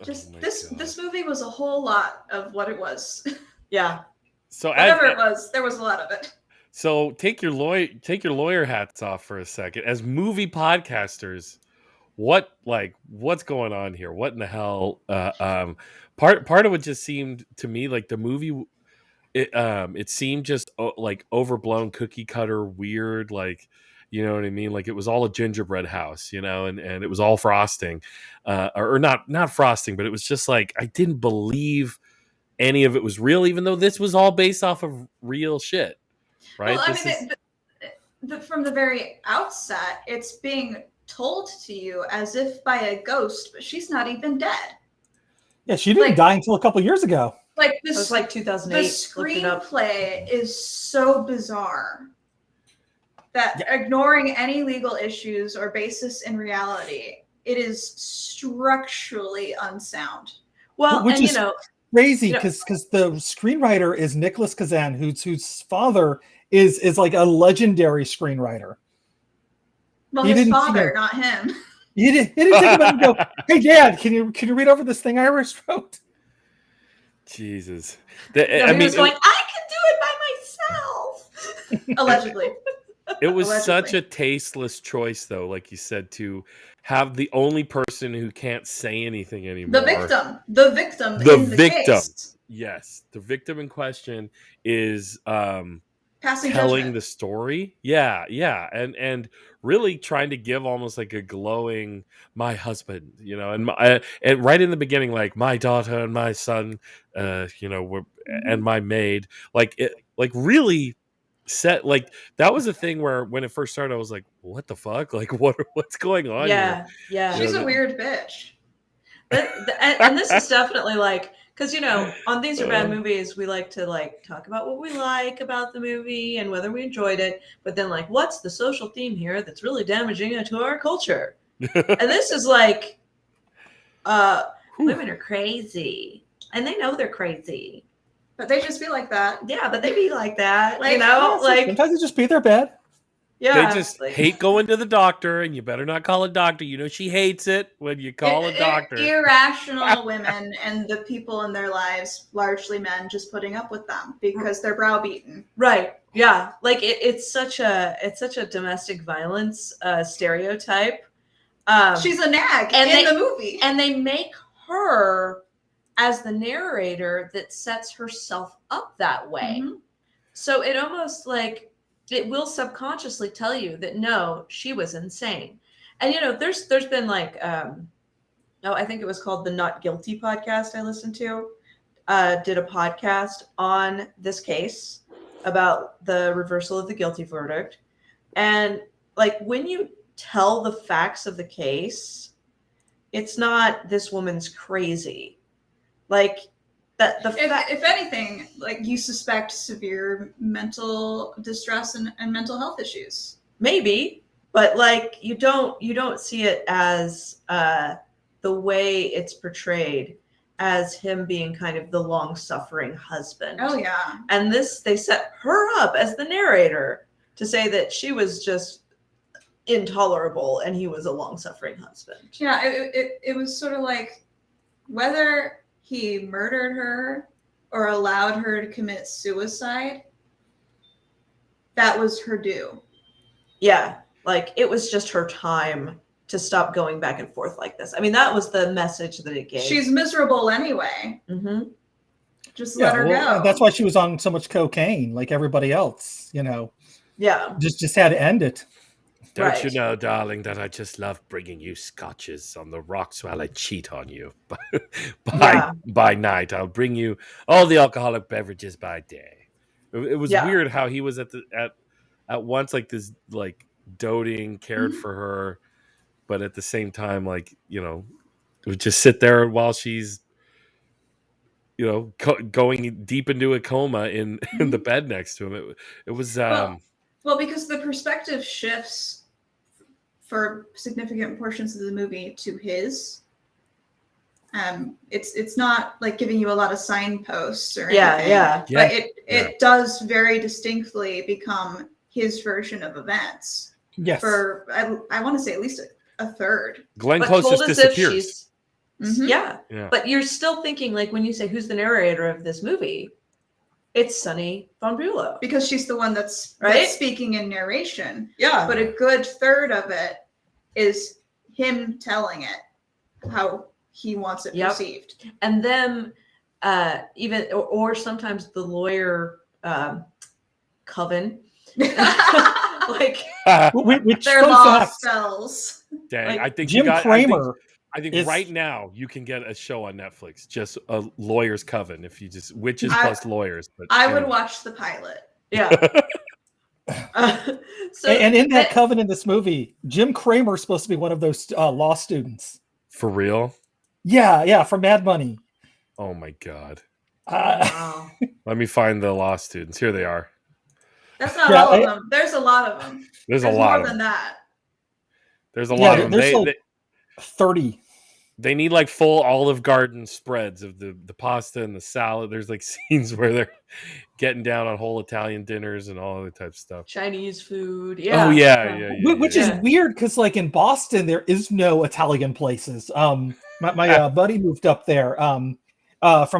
Just this movie was a whole lot of what it was. Yeah. So whatever it was, there was a lot of it. So take your lawyer hats off for a second. As movie podcasters, what's going on here? What in the hell? Part of it just seemed to me like the movie it seemed just like overblown, cookie cutter, weird, like, you know what I mean? Like it was all a gingerbread house, you know, and it was all frosting, or not frosting, but it was just like I didn't believe any of it was real, even though this was all based off of real shit, right? Well, I mean, from the very outset, it's being told to you as if by a ghost, but she's not even dead. Yeah, she didn't die until a couple years ago. Like this, it was like 2008. The screenplay is so bizarre that ignoring any legal issues or basis in reality, it is structurally unsound. Well, which is crazy because the screenwriter is Nicholas Kazan, whose father is like a legendary screenwriter. Well, his father, not him. He didn't take him and go, "Hey, Dad, can you read over this thing I wrote?" Jesus, I mean, he was going, "I can do it by myself." Allegedly. It was such a tasteless choice, though, like you said, to have the only person who can't say anything anymore. The victim in the case. Yes, the victim in question is passing telling judgment. the story. Yeah, and really trying to give almost like a glowing my husband, you know, and right in the beginning, like my daughter and my son, you know, and my maid, like it, like really set, like that was a thing where when it first started I was like, what the fuck, like what's going on here? She's a weird bitch. And this is definitely like, because you know, on These Are Bad Movies we like to like talk about what we like about the movie and whether we enjoyed it, but then like what's the social theme here that's really damaging to our culture. And this is like women are crazy and they know they're crazy. But they just be like that. Yeah, but they be like that. Like, you know, like sometimes they just be their bed. Yeah, they just hate going to the doctor, and you better not call a doctor. You know she hates it when you call a doctor. Irrational women and the people in their lives, largely men, just putting up with them because they're browbeaten. Right. Yeah. Like it's such a domestic violence stereotype. She's a nag in the movie, and they make her as the narrator that sets herself up that way. Mm-hmm. So it almost like it will subconsciously tell you that no, she was insane. And you know, there's been like I think it was called the Not Guilty podcast I listened to, did a podcast on this case about the reversal of the guilty verdict. And like when you tell the facts of the case, it's not this woman's crazy. Like that if anything, like you suspect severe mental distress and mental health issues. Maybe, but like you don't see it as the way it's portrayed as him being kind of the long-suffering husband. Oh yeah. And they set her up as the narrator to say that she was just intolerable and he was a long-suffering husband. Yeah, it was sort of like whether he murdered her or allowed her to commit suicide, that was her due. Yeah, like it was just her time to stop going back and forth like this. I mean, that was the message that it gave. She's miserable anyway. Mm-hmm. Just let her go. That's why she was on so much cocaine, like everybody else, you know. Yeah. Just had to end it. Don't you know, darling, that I just love bringing you scotches on the rocks while I cheat on you. By night, I'll bring you all the alcoholic beverages by day. It was weird how he was at once like this, like doting, cared for her, but at the same time, like, you know, would just sit there while she's, you know, going deep into a coma in the bed next to him. It was well, because the perspective shifts for significant portions of the movie to his. It's not like giving you a lot of signposts or anything. But it does very distinctly become his version of events. Yes. For I want to say at least a third. Glenn Close just disappears. Yeah. But you're still thinking, like, when you say who's the narrator of this movie, it's Sonny von Bülow. Because she's the one that's speaking in narration. Yeah. But a good third of it is him telling it how he wants it perceived. And them even or sometimes the lawyer coven, like which their fun law fact, spells. Dang, Like, I think Jim you got. Cramer I think is- right now you can get a show on Netflix, just a lawyer's coven. If you just witches I- plus lawyers. But I would anyway. watch the pilot. yeah. So and in that coven in this movie, Jim Cramer is supposed to be one of those law students. For real? Yeah, from Mad Money. Oh my god! wow. Let me find the law students. Here they are. That's not Yeah, all of them. There's a lot of them. There's a lot more of than them. that. There's a Yeah, lot of them. there's like 30. They need like full Olive Garden spreads of the pasta and the salad. There's like scenes where they're getting down on whole Italian dinners and all other type of stuff. Chinese food. Yeah. Oh yeah. Which is weird because like in Boston there is no Italian places. My buddy moved up there from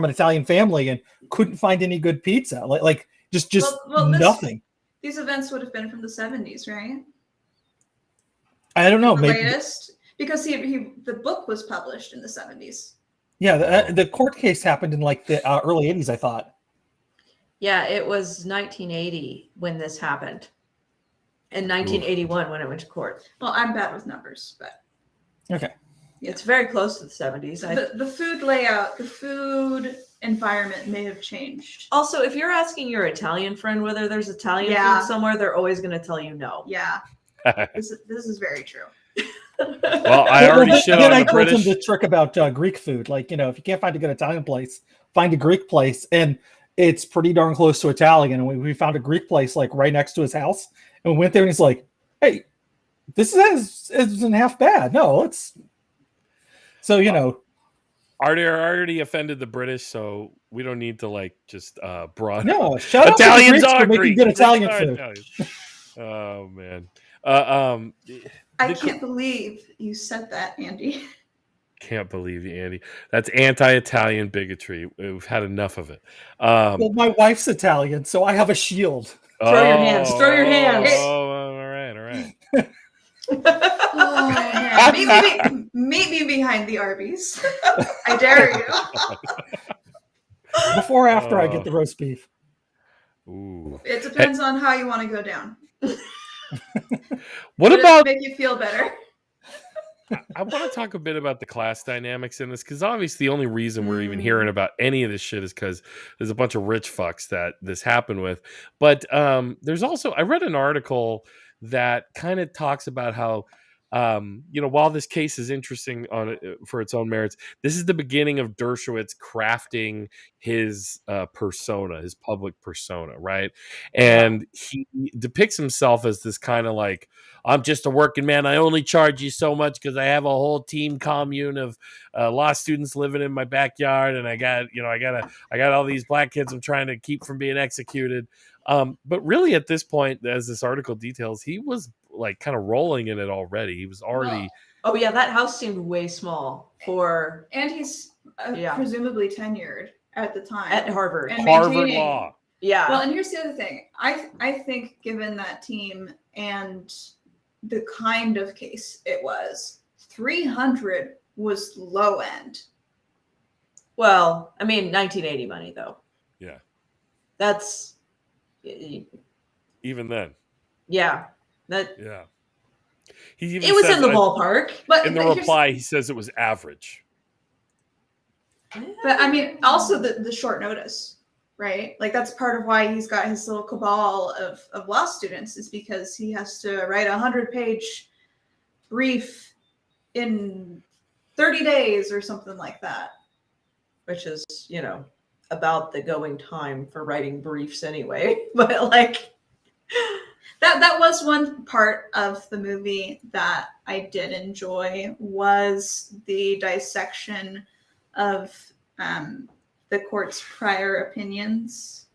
an Italian family and couldn't find any good pizza. Like just Well, nothing. These events would have been from the 70s, right? I don't know. The Maybe latest, because the book was published in the 70s. yeah. The court case happened in like the early 80s. I thought. Yeah, it was 1980 when this happened, and 1981 when it went to court. Well, I'm bad with numbers, but okay. It's very close to the 70s. The food layout, the food environment may have changed. Also, if you're asking your Italian friend whether there's Italian food somewhere, they're always going to tell you no. Yeah, this is very true. Well, I already shit on I the told British. him the trick about Greek food. Like, if you can't find a good Italian place, find a Greek place, and it's pretty darn close to Italian. And we found a Greek place like right next to his house, and we went there, and he's like, "Hey, this isn't half bad. No, it's." So I already offended the British, so we don't need to like just broad. No, shout out Italians to the Greeks are for making Greek. good Italian Are food. Italian. Oh man. I can't believe you said that, Andy. Can't believe you, Andy. That's anti-Italian bigotry. We've had enough of it. Well, my wife's Italian, so I have a shield. Throw your hands. Throw your hands. Oh, all right. Oh man, meet me behind the Arby's. I dare you. Before or after I get the roast beef? Ooh. It depends on how you want to go down. What Would about? it make you feel better? I want to talk a bit about the class dynamics in this, because obviously the only reason we're even hearing about any of this shit is because there's a bunch of rich fucks that this happened with. But there's also, I read an article that kind of talks about how, while this case is interesting for its own merits, this is the beginning of Dershowitz crafting his persona, his public persona, right? And he depicts himself as this kind of like, I'm just a working man. I only charge you so much because I have a whole team commune of law students living in my backyard, and I got all these black kids I'm trying to keep from being executed. But really, at this point, as this article details, he was like kind of rolling in it already. He was already. Oh yeah, that house seemed way small for. And he's presumably tenured at the time At Harvard. And Harvard maintaining- Law. Yeah. Well, and here's the other thing. I think given that team and the kind of case it was, 300 was low end. Well, I mean, 1980 money though. Yeah. That's. Even then. Yeah. Yeah. It was in the ballpark. But in the reply, he says it was average. But I mean, also the short notice, right? Like that's part of why he's got his little cabal of law students, is because he has to write a 100-page brief in 30 days or something like that. Which is, about the going time for writing briefs anyway. But like that was one part of the movie that I did enjoy, was the dissection of the court's prior opinions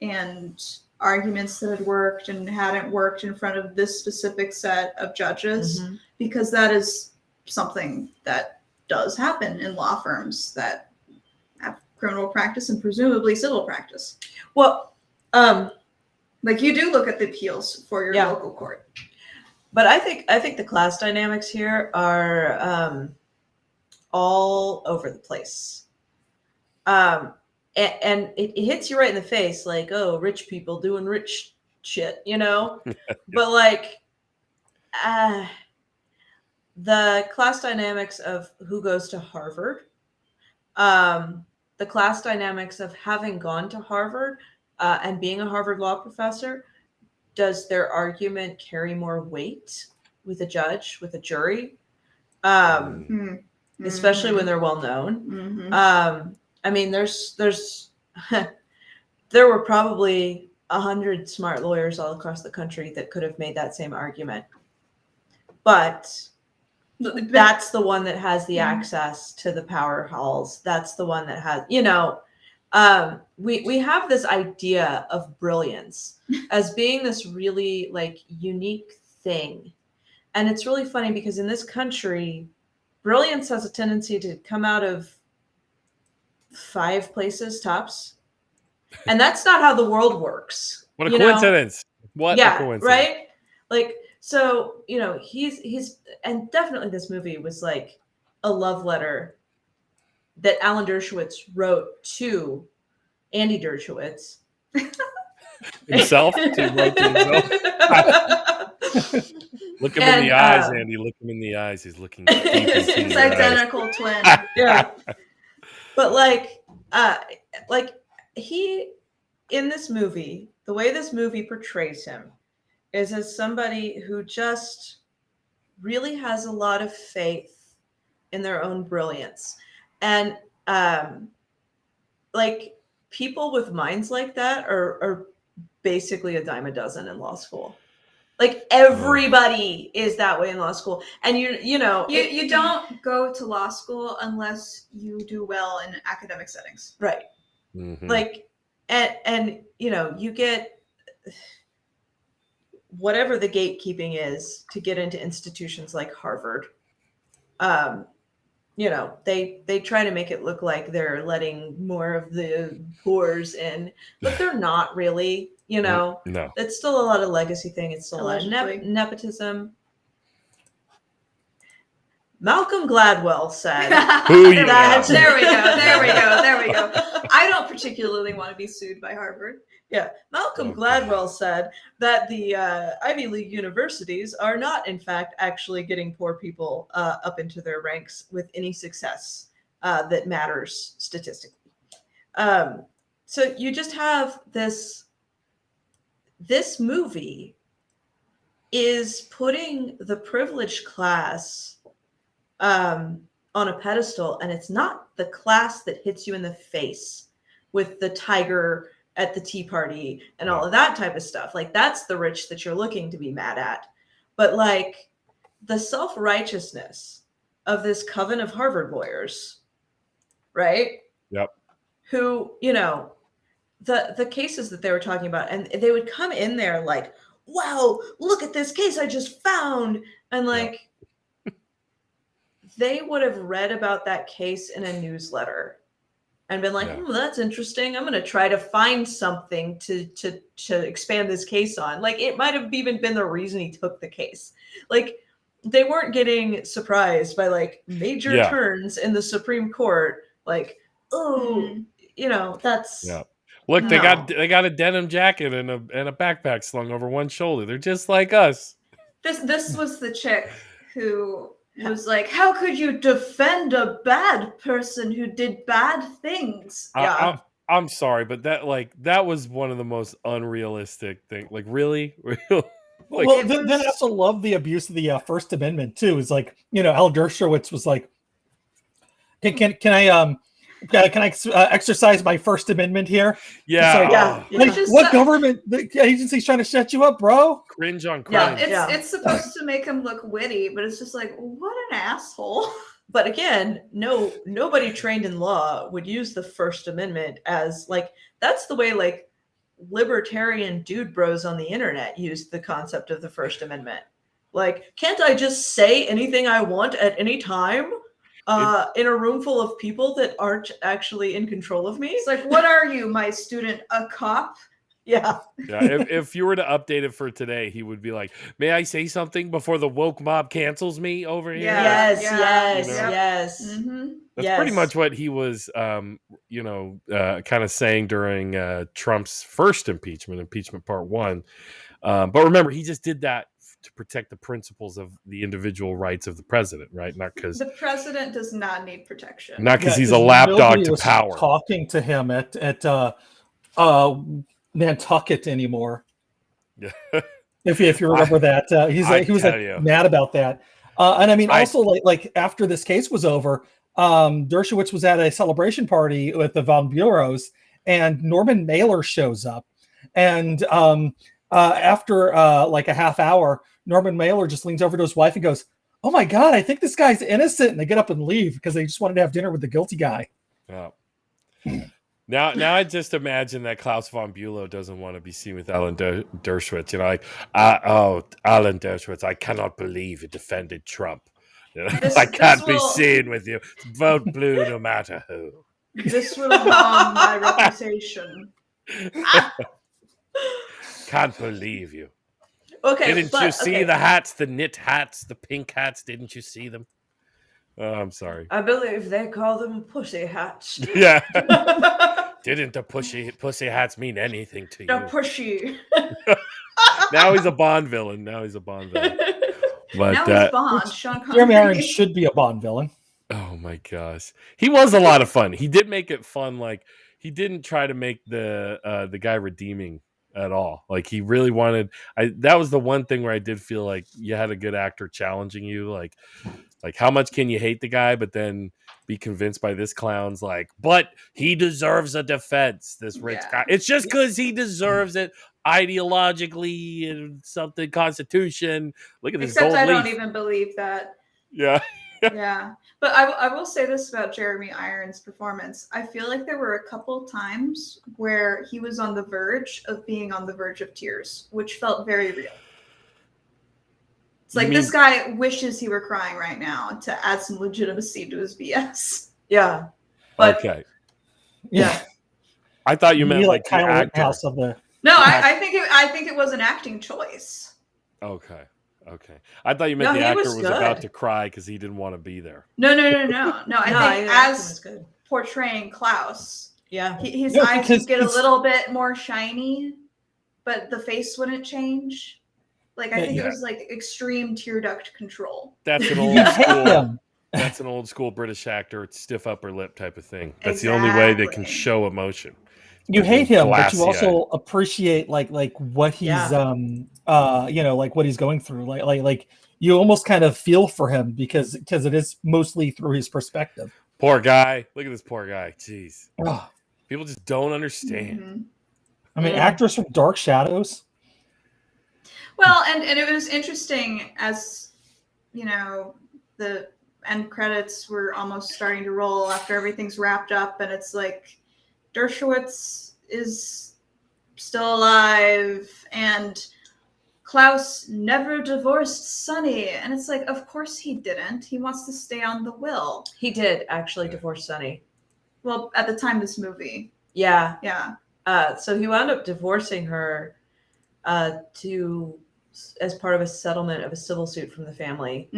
and arguments that had worked and hadn't worked in front of this specific set of judges, because that is something that does happen in law firms that have criminal practice and presumably civil practice. Well, like you do look at the appeals for your local court. But I think the class dynamics here are all over the place. And it hits you right in the face, like, oh, rich people doing rich shit, you know? But like, the class dynamics of who goes to Harvard, the class dynamics of having gone to Harvard and being a Harvard law professor, does their argument carry more weight with a judge, with a jury? Especially when they're well known. I mean, there's there were probably 100 smart lawyers all across the country that could have made that same argument. But that's the one that has the access to the power halls. That's the one that has, you know, we have this idea of brilliance as being this really like unique thing. And it's really funny because in this country, brilliance has a tendency to come out of 5 places tops. And that's not how the world works. What a coincidence. What a coincidence. Right? Like, so, you know, he's, and definitely this movie was like a love letter that Alan Dershowitz wrote to Andy Dershowitz. Himself? To write to himself? Look him in the eyes, Andy. Look him in the eyes. He's looking deep into His your identical eyes. twin. Yeah. But like he, in this movie, the way this movie portrays him is as somebody who just really has a lot of faith in their own brilliance. And like people with minds like that are basically a dime a dozen in law school. Like everybody is that way in law school. And you know, you don't go to law school unless you do well in academic settings. Right. Mm-hmm. Like, and you know, you get whatever the gatekeeping is to get into institutions like Harvard. You know, they try to make it look like they're letting more of the whores in, but they're not really, you know. No. It's still a lot of legacy thing. It's still a lot of Allegedly. nepotism. Malcolm Gladwell said Who you that. There we go. I don't particularly want to be sued by Harvard. Yeah, Malcolm Gladwell said that the Ivy League universities are not, in fact, actually getting poor people up into their ranks with any success that matters statistically. So you just have this movie is putting the privileged class on a pedestal, and it's not the class that hits you in the face with the tiger at the tea party and all of that type of stuff. Like that's the rich that you're looking to be mad at. But like the self-righteousness of this coven of Harvard lawyers, right? Yep. Who, you know, the cases that they were talking about, and they would come in there like, wow, look at this case I just found. And like, they would have read about that case in a newsletter and been like, that's interesting. I'm going to try to find something to expand this case on. Like, it might have even been the reason he took the case. Like, they weren't getting surprised by like major turns in the Supreme Court. Like, oh, you know, that's Look, they got a denim jacket and a backpack slung over one shoulder. They're just like us. This was the chick who was like, how could you defend a bad person who did bad things? I'm sorry, but that was one of the most unrealistic things. Like, really? Like, well, then I also love the abuse of the First Amendment too. It's like, you know, Alan Dershowitz was like, can I exercise my First Amendment here? Yeah. Like, what government agency's trying to shut you up, bro? Cringe on cringe. It's supposed to make him look witty, but it's just like, what an asshole. But again, nobody trained in law would use the First Amendment as like, that's the way like libertarian dude bros on the internet used the concept of the First Amendment. Like, can't I just say anything I want at any time in a room full of people that aren't actually in control of me? It's like, what are you, my student, a cop? Yeah. If you were to update it for today, he would be like, may I say something before the woke mob cancels me over here? Yes. You know? Yes. That's pretty much what he was kind of saying during Trump's first impeachment part 1. But remember, he just did that to protect the principles of the individual rights of the president, right? Not because the president does not need protection. he's a lapdog to was power. Talking to him at Nantucket anymore. Yeah. If you remember that, he was mad about that. And I mean, also like after this case was over, Dershowitz was at a celebration party with the Von Bureaus, and Norman Mailer shows up, and after like a half hour, Norman Mailer just leans over to his wife and goes, "Oh my God, I think this guy's innocent," and they get up and leave because they just wanted to have dinner with the guilty guy. Yeah. Now I just imagine that Klaus von Bülow doesn't want to be seen with Alan Dershowitz. Alan Dershowitz, I cannot believe you defended Trump. I can't be seen with you. Vote blue no matter who. This will harm my reputation. Can't believe you. Okay, Didn't you see the hats, the knit hats, the pink hats? Didn't you see them? Oh, I'm sorry. I believe they call them pussy hats. Yeah. Didn't the pussy hats mean anything to you? The pushy. Now he's a Bond villain. But now he's Bond. Sean Connery. Jeremy Irons should be a Bond villain. Oh my gosh, he was a lot of fun. He did make it fun. Like he didn't try to make the guy redeeming at all. Like he really wanted. That was the one thing where I did feel like you had a good actor challenging you. Like how much can you hate the guy, but then be convinced by this clown's like, but he deserves a defense. This rich guy. It's just because he deserves it ideologically and something Constitution. Look at this. Except gold I leaf. don't even believe that. Yeah. Yeah. But I will say this about Jeremy Irons' performance. I feel like there were a couple times where he was on the verge of being on the verge of tears, which felt very real. It's like this guy wishes he were crying right now to add some legitimacy to his BS. Yeah. But, okay. Yeah. I thought you meant like Kyle the actor. Rittenhouse of the. No, I think it was an acting choice. Okay. I thought you meant the actor was good. about to cry because he didn't want to be there. No. I think as portraying Klaus, yeah, his eyes would get a little bit more shiny, but the face wouldn't change. Like I think it was like extreme tear duct control. That's an old school. That's an old school British actor. It's stiff upper lip type of thing. That's the only way they can show emotion. You hate him, but you also appreciate like what he's like what he's going through. Like you almost kind of feel for him because it is mostly through his perspective. Poor guy. Look at this poor guy. Jeez. Oh. People just don't understand. Mm-hmm. I mean, actors from Dark Shadows. Well, and it was interesting as the end credits were almost starting to roll after everything's wrapped up, and it's like Dershowitz is still alive, and Klaus never divorced Sonny, and it's like, of course he didn't. He wants to stay on the will. He did actually divorce Sonny. Well, at the time of this movie. Yeah. So he wound up divorcing her as part of a settlement of a civil suit from the family.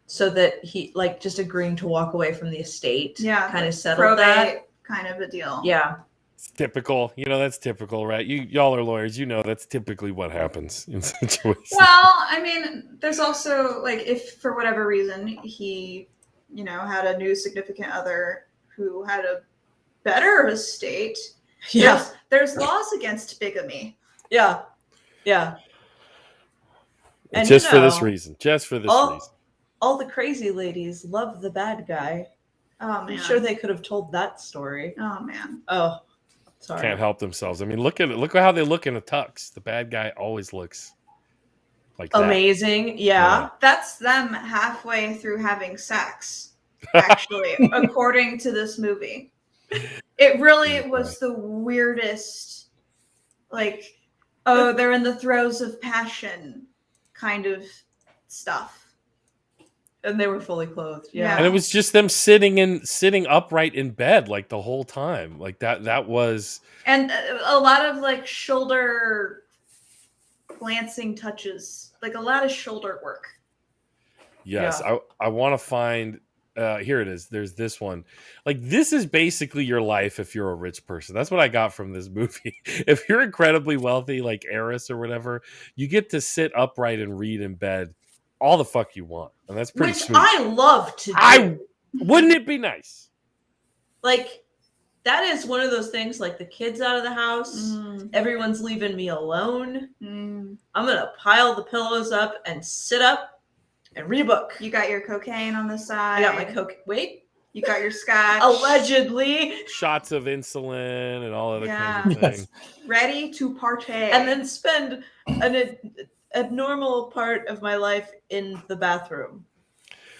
So that he just agreeing to walk away from the estate. Yeah. Kind of settled that kind of a deal. Yeah. It's typical. That's typical, right? Y'all are lawyers. That's typically what happens in situations. Well, I mean, there's also if for whatever reason he, had a new significant other who had a better estate. Yeah. There's laws against bigamy. Yeah. And just for this reason. All the crazy ladies love the bad guy. Oh, man. I'm sure they could have told that story. Oh, man. Oh, sorry. Can't help themselves. I mean, look at it. Look at how they look in a tux. The bad guy always looks like amazing. That. Yeah. That's them halfway through having sex, actually, according to this movie. It really was the weirdest, they're in the throes of passion kind of stuff. And they were fully clothed. Yeah. And it was just them sitting upright in bed the whole time. That was. And a lot of shoulder glancing touches, a lot of shoulder work. Yes. Yeah. I want to find here it is. There's this one. Like, this is basically your life if you're a rich person. That's what I got from this movie. If you're incredibly wealthy, like heiress or whatever, you get to sit upright and read in bed all the fuck you want, and that's pretty Which sweet. I love to do. Wouldn't it be nice? Like, that is one of those things, like the kids out of the house, everyone's leaving me alone. I'm gonna pile the pillows up and sit up and read a book. You got your cocaine on the side. I got my coke. Wait. You got your scotch. Allegedly. Shots of insulin and all other Yeah. kinds of things. Ready to partake. And then spend an abnormal part of my life in the bathroom.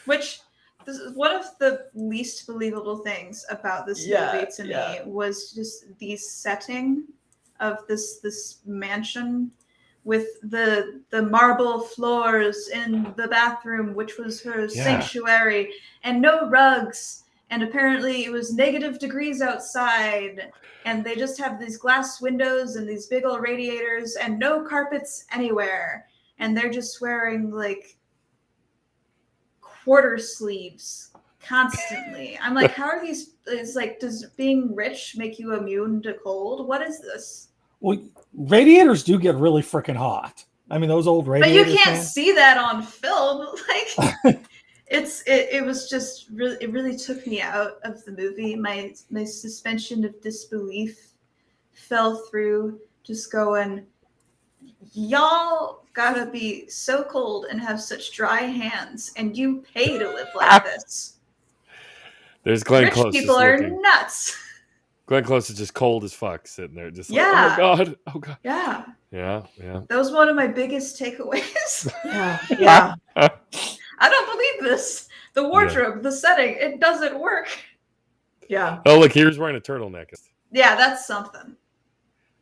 Which, this is one of the least believable things about this movie to me was just the setting of this mansion with the marble floors in the bathroom, which was her sanctuary, and no rugs. And apparently it was negative degrees outside. And they just have these glass windows and these big old radiators and no carpets anywhere. And they're just wearing like quarter sleeves constantly. I'm like, how are these? It's like, does being rich make you immune to cold? What is this? Well, radiators do get really freaking hot. I mean, those old radiators. But you can't see that on film. Like, it was just really, it really took me out of the movie. My suspension of disbelief fell through, just going, y'all gotta be so cold and have such dry hands, and you pay to live like this. There's Glenn Rich Close. people are nuts. Glenn Close is just cold as fuck, sitting there, just like, Yeah. oh my god, oh god. Yeah. Yeah. That was one of my biggest takeaways. Yeah. I don't believe this. The wardrobe, the setting, it doesn't work. Yeah. Oh, look, here's wearing a turtleneck. Yeah, that's something.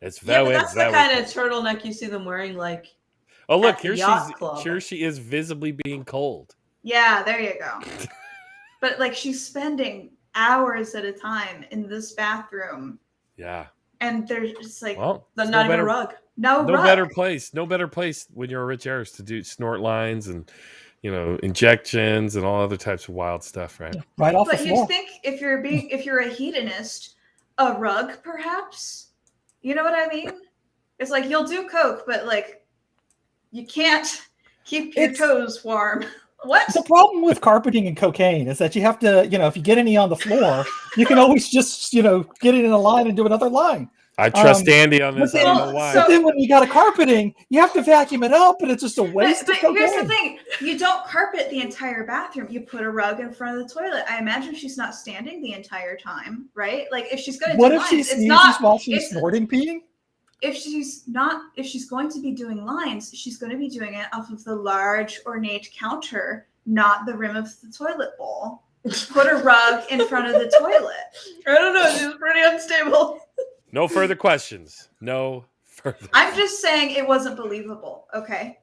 It's Yeah, but that's the kind of turtleneck you see them wearing, like. Oh, look, at the yacht club. here she is visibly being cold. Yeah, there you go. But like, she's spending hours at a time in this bathroom. Yeah. And there's just like, well, not even a rug. No rug. better place. No better place when you're a rich heiress to do snort lines and, injections and all other types of wild stuff, right? Right off the But floor. you'd think if you're a hedonist, a rug perhaps. You know what I mean? It's like, you'll do coke, but like, you can't keep your toes warm. What? The problem with carpeting and cocaine is that you have to, if you get any on the floor, you can always just, get it in a line and do another line. I trust Andy on this. I don't know why. But then when you got a carpeting, you have to vacuum it up, and it's just a waste of cocaine. Here's the thing: you don't carpet the entire bathroom. You put a rug in front of the toilet. I imagine she's not standing the entire time, right? Like, if she's going to What do if lines, she it's sneezes not while she's snorting peeing? If she's going to be doing lines, she's going to be doing it off of the large ornate counter, not the rim of the toilet bowl. Put a rug in front of the toilet. I don't know. She's pretty unstable. No further questions. No further. I'm just saying it wasn't believable. Okay.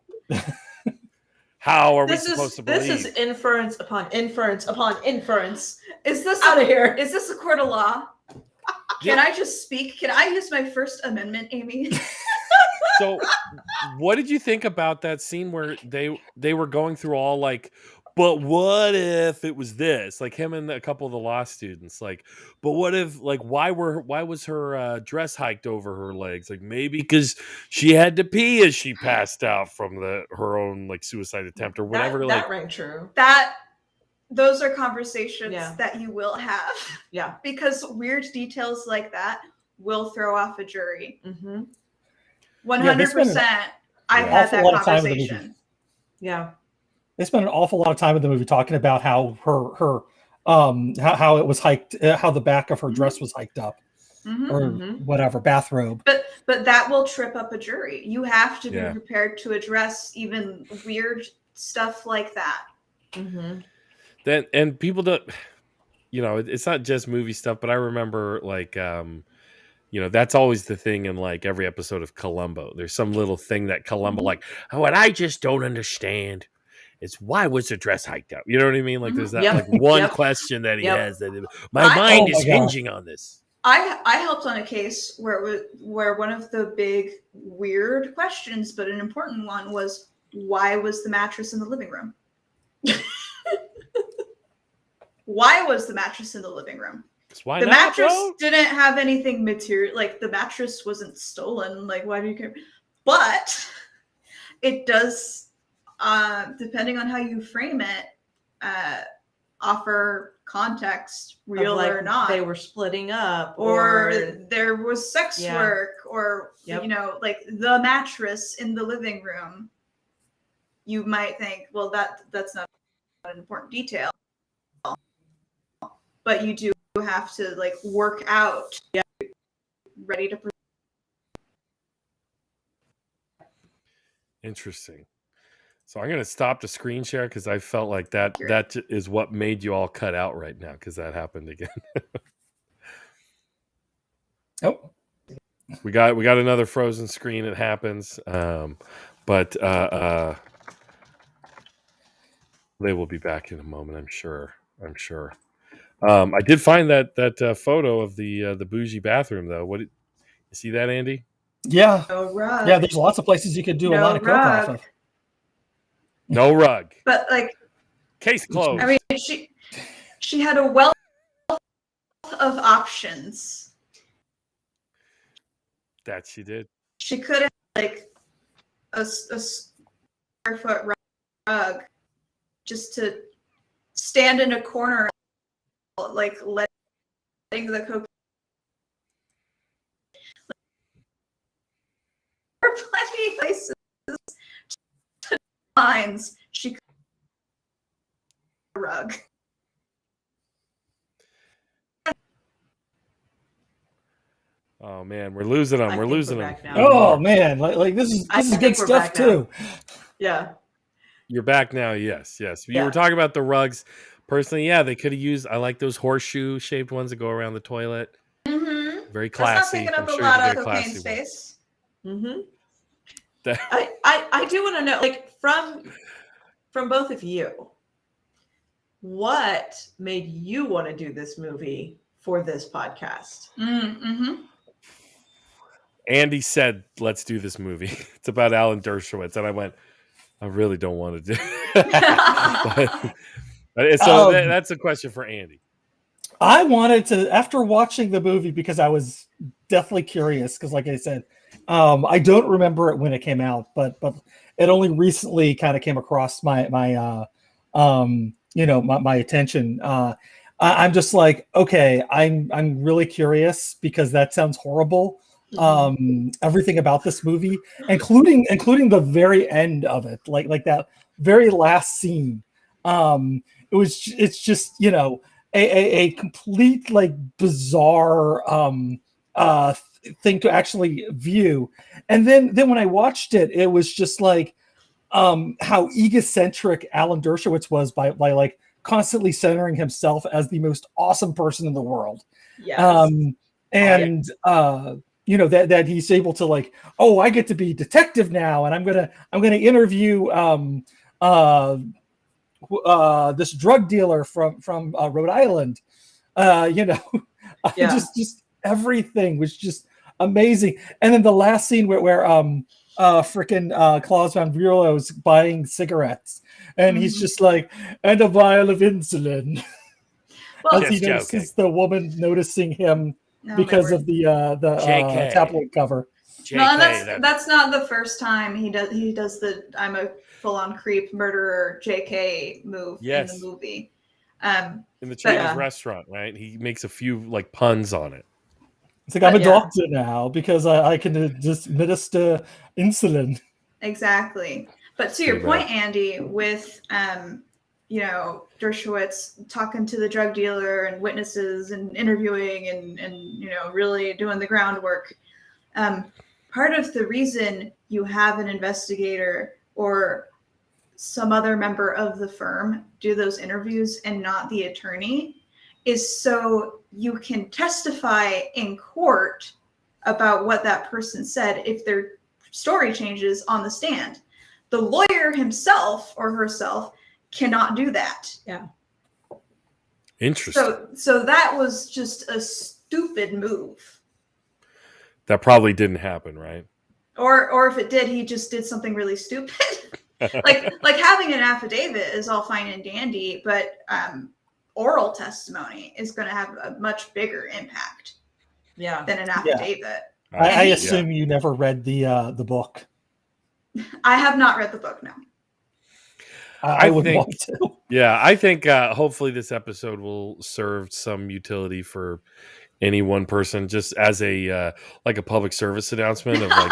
How are we supposed to believe? This is inference upon inference upon inference. Is this out of here? Is this a court of law? Can I just speak? Can I use my First Amendment, Amy? So, what did you think about that scene where they were going through all like, but what if it was this? Like, him and a couple of the law students, like, but what if, like, why was her dress hiked over her legs? Like, maybe because she had to pee as she passed out from her own like suicide attempt or whatever. That rang true. Those are conversations that you will have. Yeah. Because weird details like that will throw off a jury. 100%. I've had that conversation. Yeah. They spent an awful lot of time in the movie talking about how her how it was hiked, how the back of her dress was hiked up, or whatever, bathrobe. But that will trip up a jury. You have to be prepared to address even weird stuff like that. Then and people don't, it's not just movie stuff, but I remember like that's always the thing in like every episode of Columbo. There's some little thing that Columbo like, what I just don't understand is why was the dress hiked up? You know what I mean? Like there's that like one question that he has that my mind is hinging on this. I helped on a case where one of the big weird questions, but an important one, was why was the mattress in the living room? why was the mattress in the living room? Why the not, mattress bro? didn't have anything material. Like the mattress wasn't stolen. Like why do you care? But it does, depending on how you frame it, offer context, real like or not. They were splitting up, or there was sex Yeah. work, or Yep. you know, like the mattress in the living room. You might think, well, that's not an important detail, but you do have to like work out, ready to. Interesting. So I'm going to stop the screen share because I felt like that is what made you all cut out right now, because that happened again. Oh, we got another frozen screen. It happens, but they will be back in a moment. I'm sure. I did find that photo of the bougie bathroom though. What you see that, Andy? yeah, No rug. yeah. There's lots of places you could do a No lot of coke off rug. of. No rug. But like, Case closed. I mean, she had a wealth of options. That she did. She could have like a square foot rug just to stand in a corner, like letting the coke. There are plenty of places to lines. She could have a rug. Oh man, we're losing them. I We're think we're losing them. back now. Oh man, like this is I good think we're stuff back now. too. Yeah. You're back now. Yes. You Yeah. were talking about the rugs. Personally, yeah, they could have used. I like those horseshoe shaped ones that go around the toilet. Mm-hmm. Very That's not classy. taking up I'm a sure lot you could of get a cocaine classy one. space. Mm-hmm. That- I do want to know, like, from both of you, what made you want to do this movie for this podcast? Mm-hmm. Andy said, "Let's do this movie. It's about Alan Dershowitz," and I went, "I really don't want to do." But so that's a question for Andy. I wanted to, after watching the movie, because I was definitely curious, because like I said, I don't remember it when it came out, but it only recently kind of came across my attention. I'm just like, okay, I'm really curious because that sounds horrible. Everything about this movie, including the very end of it, like that very last scene. It's just, you know, a complete like bizarre thing to actually view. And then when I watched it, it was just like how egocentric Alan Dershowitz was by like constantly centering himself as the most awesome person in the world. Yes. You know, that he's able to like, oh, I get to be detective now, and I'm gonna interview this drug dealer from Rhode Island. You know, Yeah. just everything was just amazing. And then the last scene where freaking Klaus von Bürow's buying cigarettes, and he's just like, and a vial of insulin. Well, As he notices the woman noticing him because of the JK. tabloid cover. No, that's not the first time he does the I'm a full-on creep murderer JK move in the movie. In the Chinese restaurant, right? He makes a few like puns on it. It's like, I'm a doctor now because I can just administer insulin. Exactly. But to your point, Andy, with you know, Dershowitz talking to the drug dealer and witnesses and interviewing and you know, really doing the groundwork. Part of the reason you have an investigator or some other member of the firm do those interviews and not the attorney is so you can testify in court about what that person said if their story changes on the stand. The lawyer himself or herself cannot do that. Yeah. Interesting. So that was just a stupid move. That probably didn't happen, right? Or if it did, he just did something really stupid. like having an affidavit is all fine and dandy, but oral testimony is going to have a much bigger impact than an affidavit. I assume you never read the book. I have not read the book, no. I would want to. Yeah, I think hopefully this episode will serve some utility for any one person, just as a like a public service announcement of like,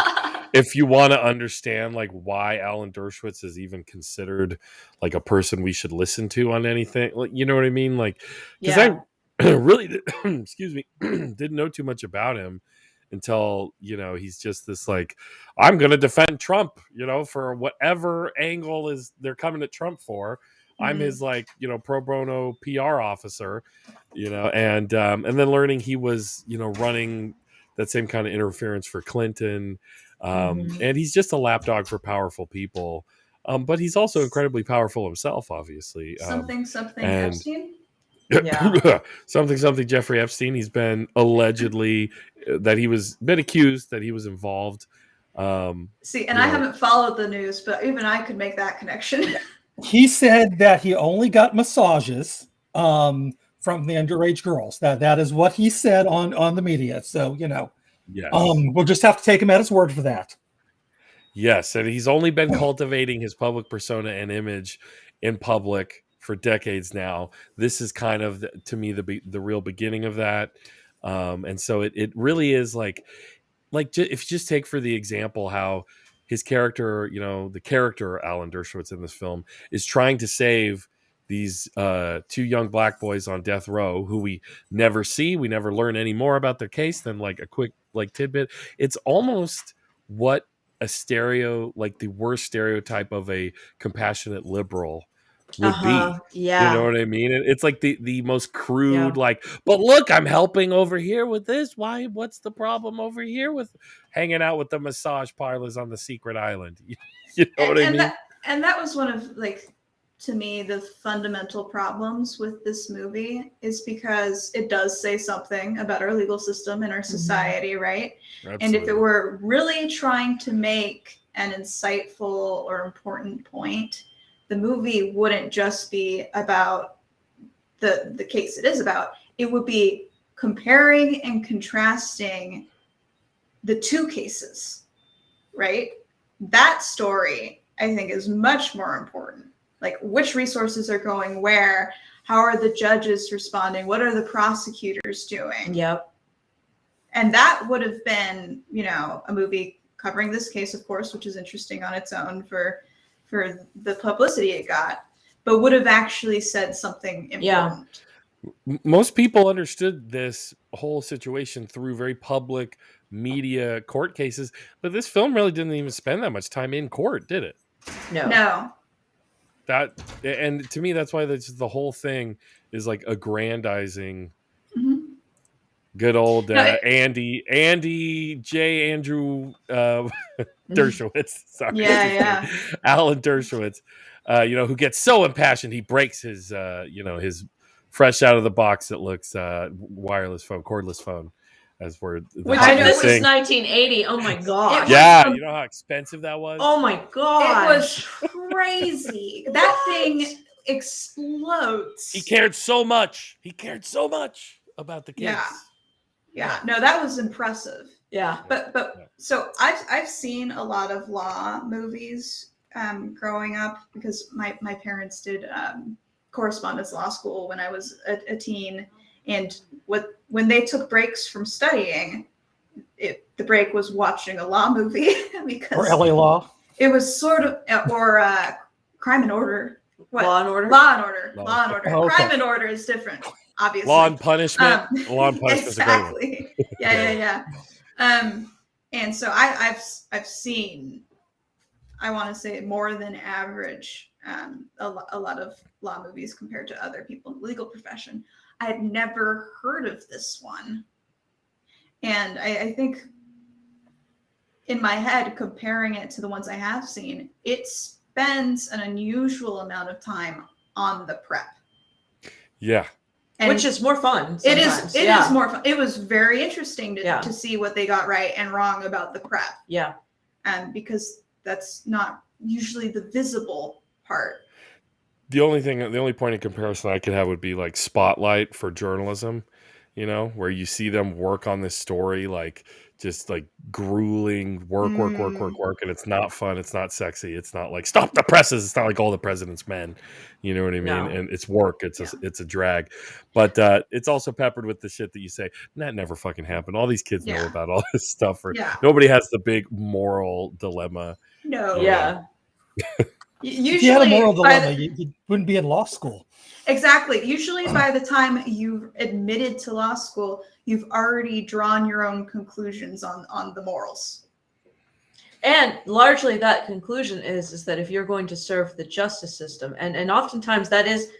if you want to understand like why Alan Dershowitz is even considered like a person we should listen to on anything, like, you know what I mean? Like, because I really, excuse me, didn't know too much about him until, you know, he's just this like, I'm going to defend Trump, you know, for whatever angle is they're coming at Trump for. I'm his like, you know, pro bono PR officer, you know, and then learning he was, you know, running that same kind of interference for Clinton. And he's just a lapdog for powerful people. But he's also incredibly powerful himself, obviously. Something Epstein? Yeah. something Jeffrey Epstein. He's been allegedly been accused that he was involved. See, and I haven't followed the news, but even I could make that connection. He said that he only got massages from the underage girls. That is what he said on the media. So, you know, yes. We'll just have to take him at his word for that. Yes, and he's only been cultivating his public persona and image in public for decades now. This is kind of, to me, the real beginning of that. And so it really is like if you just take for the example how his character, you know, the character Alan Dershowitz in this film is trying to save these two young black boys on death row who we never see. We never learn any more about their case than like a quick like tidbit. It's almost what the worst stereotype of a compassionate liberal would be. Yeah. You know what I mean? It's like the most crude, like, but look, I'm helping over here with this. Why? What's the problem over here with hanging out with the massage parlors on the secret island? You know what I mean? That was one of, like, to me, the fundamental problems with this movie is because it does say something about our legal system and our society, right? Absolutely. And if it were really trying to make an insightful or important point, the movie wouldn't just be about the case it is about. It would be comparing and contrasting the two cases, right? That story, I think, is much more important. Like, which resources are going where? How are the judges responding? What are the prosecutors doing? Yep. And that would have been, you know, a movie covering this case, of course, which is interesting on its own for the publicity it got, but would have actually said something important. Yeah. Most people understood this whole situation through very public media court cases, but this film really didn't even spend that much time in court, did it? No. And to me, that's why the whole thing is like aggrandizing good old Andy J. Andrew Dershowitz. Sorry, yeah. Alan Dershowitz. You know, who gets so impassioned he breaks his his fresh out of the box that looks cordless phone. As we're which I know this is 1980. Oh my god! Yeah, you know how expensive that was. Oh my god! It was crazy. That thing explodes. He cared so much about the case. Yeah. No, that was impressive. Yeah. But so I've seen a lot of law movies growing up because my parents did correspondence law school when I was a teen. And when they took breaks from studying, the break was watching a law movie because or LA Law. It was sort of or Crime and Order. What? Law and Order. Law and Order. Oh, okay. Crime and Order is different, obviously. Law and Punishment. Law and Punishment. Exactly. Yeah. And so I've seen, I want to say, more than average a lot of law movies compared to other people in the legal profession. I had never heard of this one. And I think in my head, comparing it to the ones I have seen, it spends an unusual amount of time on the prep. Yeah. And which is more fun. It is more fun. It was very interesting to see what they got right and wrong about the prep. Yeah. Because that's not usually the visible part. The only point of comparison I could have would be like Spotlight for journalism, where you see them work on this story, like just like grueling work, and it's not fun, it's not sexy, it's not like stop the presses, it's not like All the President's Men, you know what I mean? No. And it's work, it's a drag, but it's also peppered with the shit that you say that never fucking happened. All these kids know about all this stuff, or nobody has the big moral dilemma. No. Yeah. If you had a moral dilemma, you wouldn't be in law school. Exactly. Usually by the time you've admitted to law school, you've already drawn your own conclusions on the morals. And largely that conclusion is that if you're going to serve the justice system, and oftentimes that is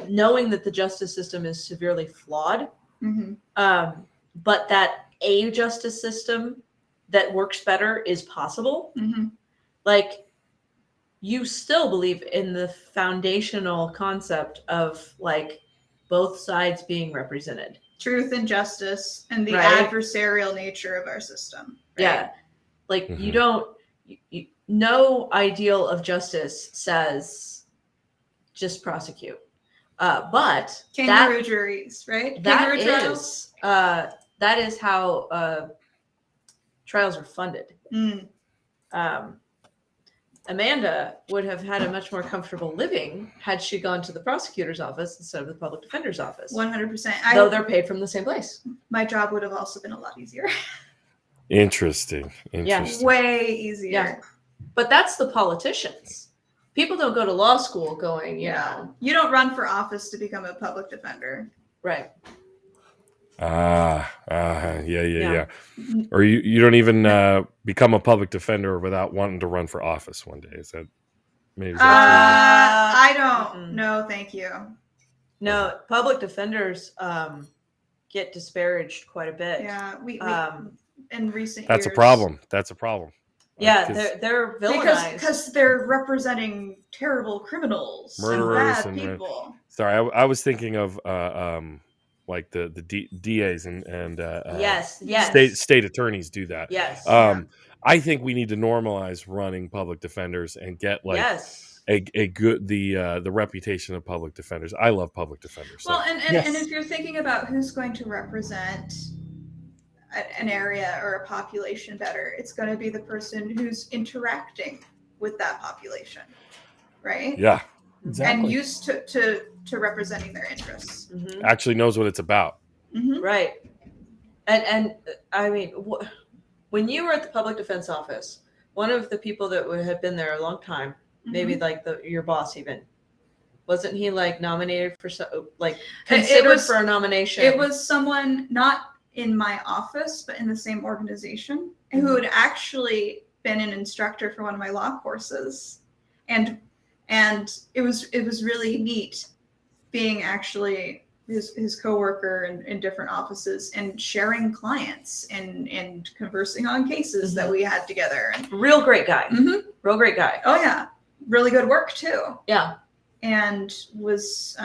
knowing that the justice system is severely flawed, but that a justice system that works better is possible. Like, you still believe in the foundational concept of like both sides being represented. Truth and justice and the adversarial nature of our system. Right? Yeah. Like you don't, no ideal of justice says just prosecute. But kangaroo juries, right? That is how trials are funded. Amanda would have had a much more comfortable living had she gone to the prosecutor's office instead of the public defender's office. 100%. Though they're paid from the same place. My job would have also been a lot easier. Interesting. Yeah. Way easier. Yeah. But that's the politicians. People don't go to law school going, you know. You don't run for office to become a public defender. Right. Yeah. Or you don't even become a public defender without wanting to run for office one day. Is that maybe? I don't. No, thank you. No, public defenders get disparaged quite a bit. Yeah, we in recent That's years. a problem. That's a problem. Yeah, they're villainized because they're representing terrible criminals, murderers, and bad people. Sorry, I was thinking of like the DAs and yes, state attorneys do that. Yes. I think we need to normalize running public defenders and get like a good the reputation of public defenders. I love public defenders. Well, and if you're thinking about who's going to represent an area or a population better, it's going to be the person who's interacting with that population, right? Yeah. Exactly. And used to representing their interests. Actually knows what it's about. Right. And I mean, when you were at the public defense office, one of the people that had been there a long time, maybe like your boss even, wasn't he like nominated for considered for a nomination? It was someone not in my office, but in the same organization, who had actually been an instructor for one of my law courses, and it was really neat being actually his coworker in different offices and sharing clients and conversing on cases that we had together. Real great guy. Real great guy. Oh yeah, really good work too. Yeah. And was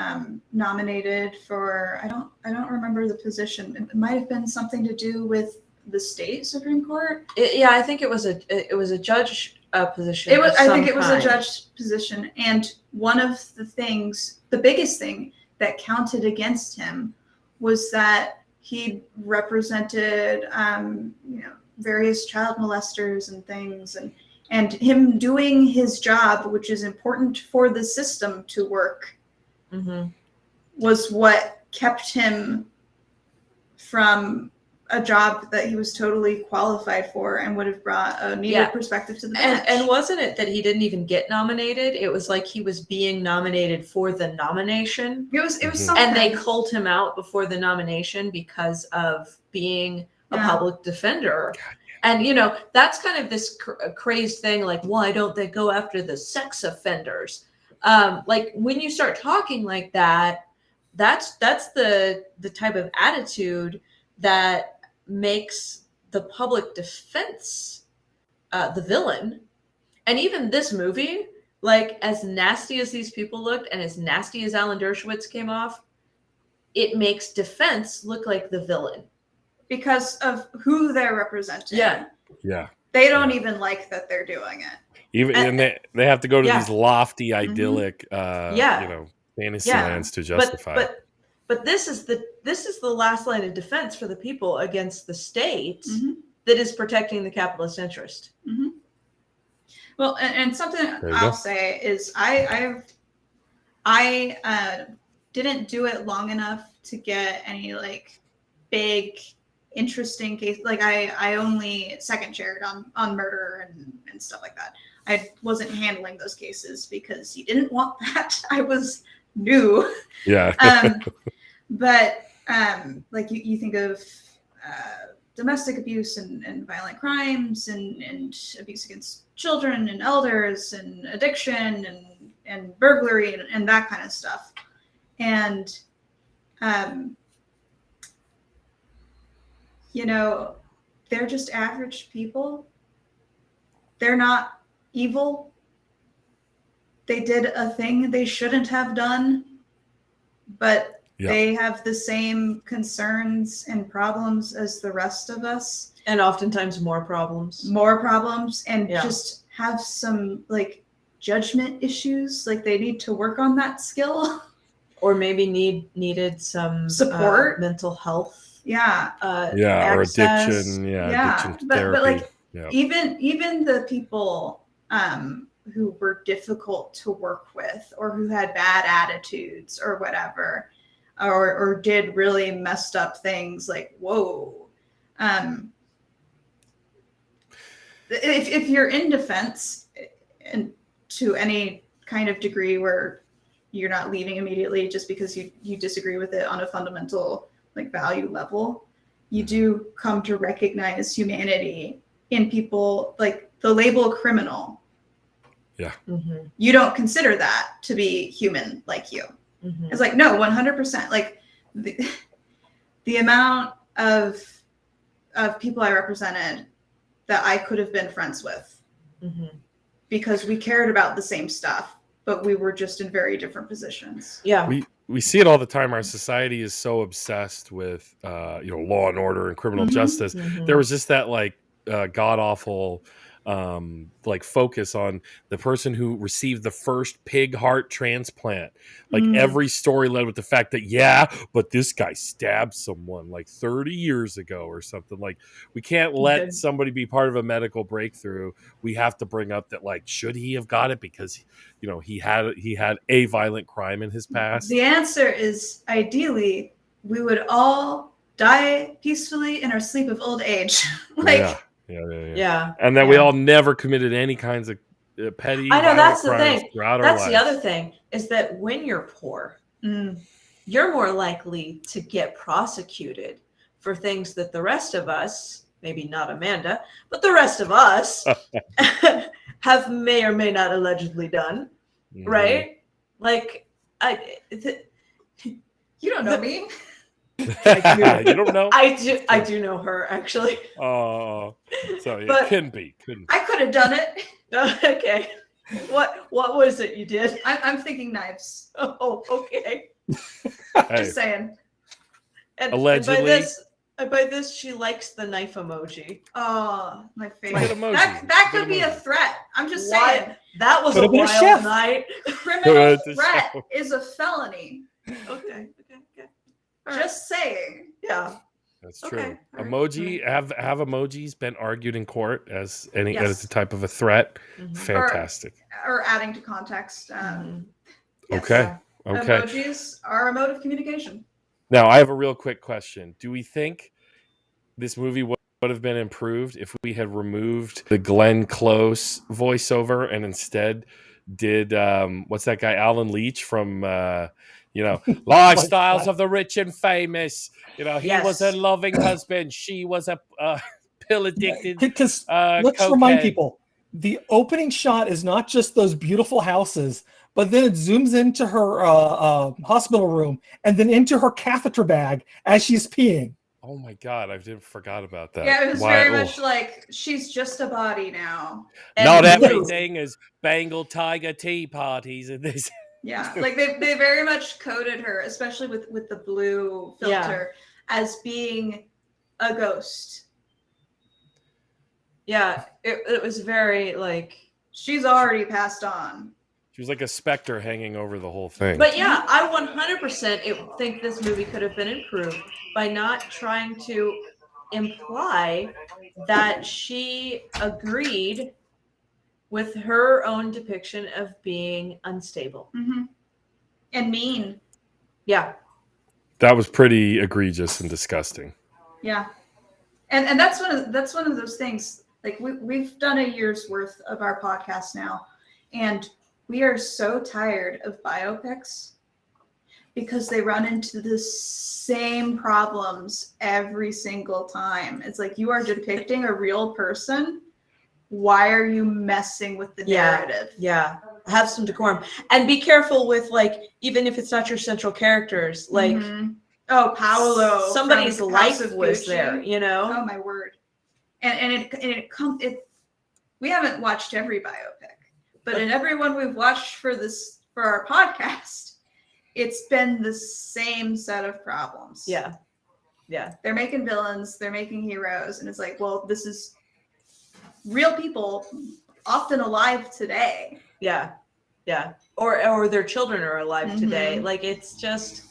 nominated for I don't remember the position. It might have been something to do with the state Supreme Court. I think it was a judge position. I think it was a judge position, and one of the biggest thing that counted against him was that he represented various child molesters and things, and him doing his job, which is important for the system to work, was what kept him from a job that he was totally qualified for and would have brought a needed perspective to the bench. And wasn't it that he didn't even get nominated? It was like he was being nominated for the nomination. It was something. And they culled him out before the nomination because of being a public defender. And, that's kind of this crazed thing, like, why don't they go after the sex offenders? Like, when you start talking like that, that's the type of attitude that makes the public defense the villain. And even this movie, like, as nasty as these people looked and as nasty as Alan Dershowitz came off, it makes defense look like the villain. Because of who they're representing. Yeah. Yeah. They don't even like that they're doing it. And they have to go to Yeah. these lofty, idyllic, Yeah. fantasy Yeah. lands to justify it. But this is the last line of defense for the people against the state that is protecting the capitalist interest. Well, and something I'll say is I didn't do it long enough to get any like big interesting case. Like I only second chaired on murder and stuff like that. I wasn't handling those cases because you didn't want that. I was new. Yeah. But like you think of domestic abuse and violent crimes and abuse against children and elders and addiction and burglary and that kind of stuff. And, they're just average people. They're not evil. They did a thing they shouldn't have done, but they have the same concerns and problems as the rest of us. And oftentimes more problems. And just have some like judgment issues. Like they need to work on that skill. Or maybe needed some support, mental health. Or addiction. Addiction therapy. But even the people who were difficult to work with or who had bad attitudes or whatever, or did really messed up things, like, whoa. If you're in defense and to any kind of degree where you're not leaving immediately just because you disagree with it on a fundamental like value level, you do come to recognize humanity in people. Like the label criminal, you don't consider that to be human like you. It's like, no, 100%. Like the amount of people I represented that I could have been friends with because we cared about the same stuff, but we were just in very different positions. We see it all the time. Our society is so obsessed with law and order and criminal justice. There was just that like god awful like focus on the person who received the first pig heart transplant. Like every story led with the fact that but this guy stabbed someone like 30 years ago or something. Like we can't let somebody be part of a medical breakthrough. We have to bring up that, like, should he have got it because he had a violent crime in his past? The answer is ideally we would all die peacefully in our sleep of old age. And that we all never committed any kinds of petty. I know, that's the thing. That's the other thing, is that when you're poor, you're more likely to get prosecuted for things that the rest of us, maybe not Amanda, but the rest of us have may or may not allegedly done, right? Like, you don't know me. You don't know? I do know her, actually. Oh, so it couldn't be. I could have done it. Okay. What was it you did? I'm thinking knives. Oh, okay. Just saying. And allegedly. And by this, she likes the knife emoji. Oh, my favorite. Emoji. That could be a threat. I'm just saying. That was a wild night. Criminal threat is a felony. Okay. Just saying. Yeah. That's true. Okay. Emoji have emojis been argued in court as as a type of a threat? Fantastic. Or adding to context. Okay. Emojis are a mode of communication. Now, I have a real quick question. Do we think this movie would have been improved if we had removed the Glenn Close voiceover and instead did what's that guy, Alan Leach from Lifestyles of the Rich and Famous? He was a loving husband. She was a pill addicted. Because let's remind people, the opening shot is not just those beautiful houses, but then it zooms into her hospital room and then into her catheter bag as she's peeing. Oh my God, I forgot about that. Yeah, it was very much like she's just a body now. Not everything is Bengal Tiger tea parties in this. Yeah, like they very much coded her, especially with the blue filter, as being a ghost. Yeah, it was very like she's already passed on. She was like a specter hanging over the whole thing. But yeah, I 100% think this movie could have been improved by not trying to imply that she agreed with her own depiction of being unstable. Mm-hmm. And mean. Yeah. That was pretty egregious and disgusting. Yeah. And that's one of those things. Like we've done a year's worth of our podcast now, and we are so tired of biopics because they run into the same problems every single time. It's like, you are depicting a real person. Why are you messing with the narrative? Yeah. Have some decorum. And be careful with, like, even if it's not your central characters, like, oh, Paolo. Somebody's life was there, you know? Oh, my word. And we haven't watched every biopic, but in every one we've watched for our podcast, it's been the same set of problems. Yeah. Yeah. They're making villains, they're making heroes, and it's like, well, this is real people, often alive today. Yeah. Yeah. Or their children are alive today. Like, it's just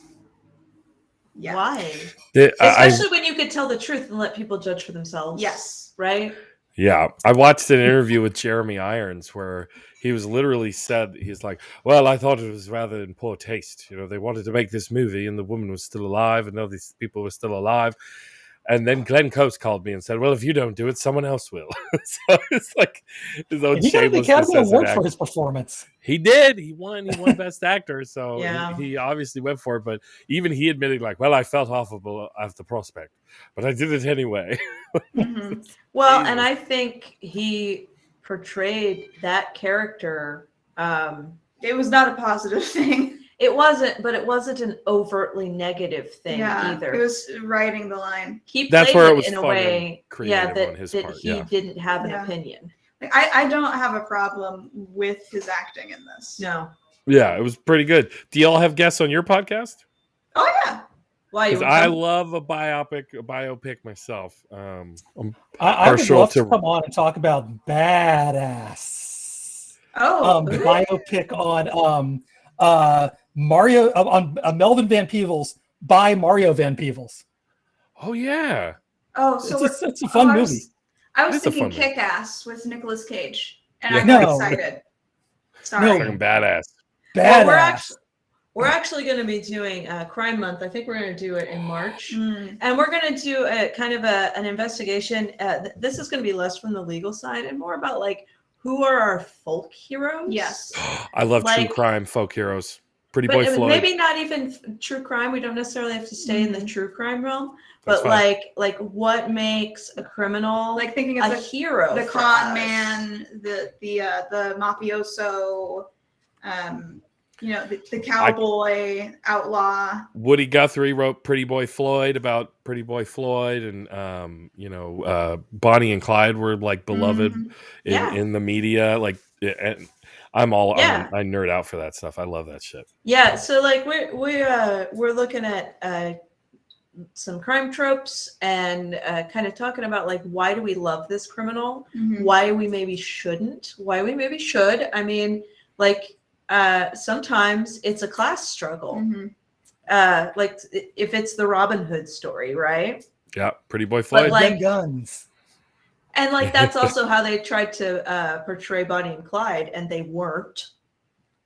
why? Especially when you could tell the truth and let people judge for themselves. Yes. Right? Yeah, I watched an interview with Jeremy Irons where he was literally said, he's like, well, I thought it was rather in poor taste. You know, they wanted to make this movie and the woman was still alive and all these people were still alive. And then Glenn Close called me and said, well, if you don't do it, someone else will. So it's like his own shamelessness. He got the Academy Award for his performance. He did. He won Best Actor. So Yeah. he obviously went for it. But even he admitted, like, well, I felt awful of the prospect, but I did it anyway. Well, and I think he portrayed that character. It was not a positive thing. It wasn't, but it wasn't an overtly negative thing either. It was writing the line. He played it in a way, that part, he didn't have an opinion. Like, I don't have a problem with his acting in this. No. Yeah, it was pretty good. Do y'all have guests on your podcast? Oh yeah. Why? Because I love a biopic myself. I'm I would love to come on and talk about badass. Biopic on Mario on Melvin Van Peebles by Mario Van Peebles. Oh yeah. Oh, so it's a fun movie. I was thinking Kick-Ass with Nicolas Cage, and Yeah. I got No. excited. Sorry. Fucking badass. Badass. We're actually going to be doing Crime Month. I think we're going to do it in March, and we're going to do a kind of an investigation. This is going to be less from the legal side and more about, like, who are our folk heroes? Yes. I love true Like- crime folk heroes. Pretty But Boy Floyd. maybe not even true crime. We don't necessarily have to stay in the true crime realm. That's But fine. like what makes a criminal, Like thinking of a hero, the for con us? man, the mafioso, the cowboy outlaw. Woody Guthrie wrote Pretty Boy Floyd about Pretty Boy Floyd, and Bonnie and Clyde were like beloved in the media. Like, and I nerd out for that stuff. I love that shit. Yeah, so like we're looking at some crime tropes and kind of talking about, like, why do we love this criminal? Why we maybe shouldn't? Why we maybe should? I mean, like, sometimes it's a class struggle. Like if it's the Robin Hood story, right? Yeah, Pretty Boy Floyd. But, like, guns. And like that's also how they tried to portray Bonnie and Clyde, and they weren't.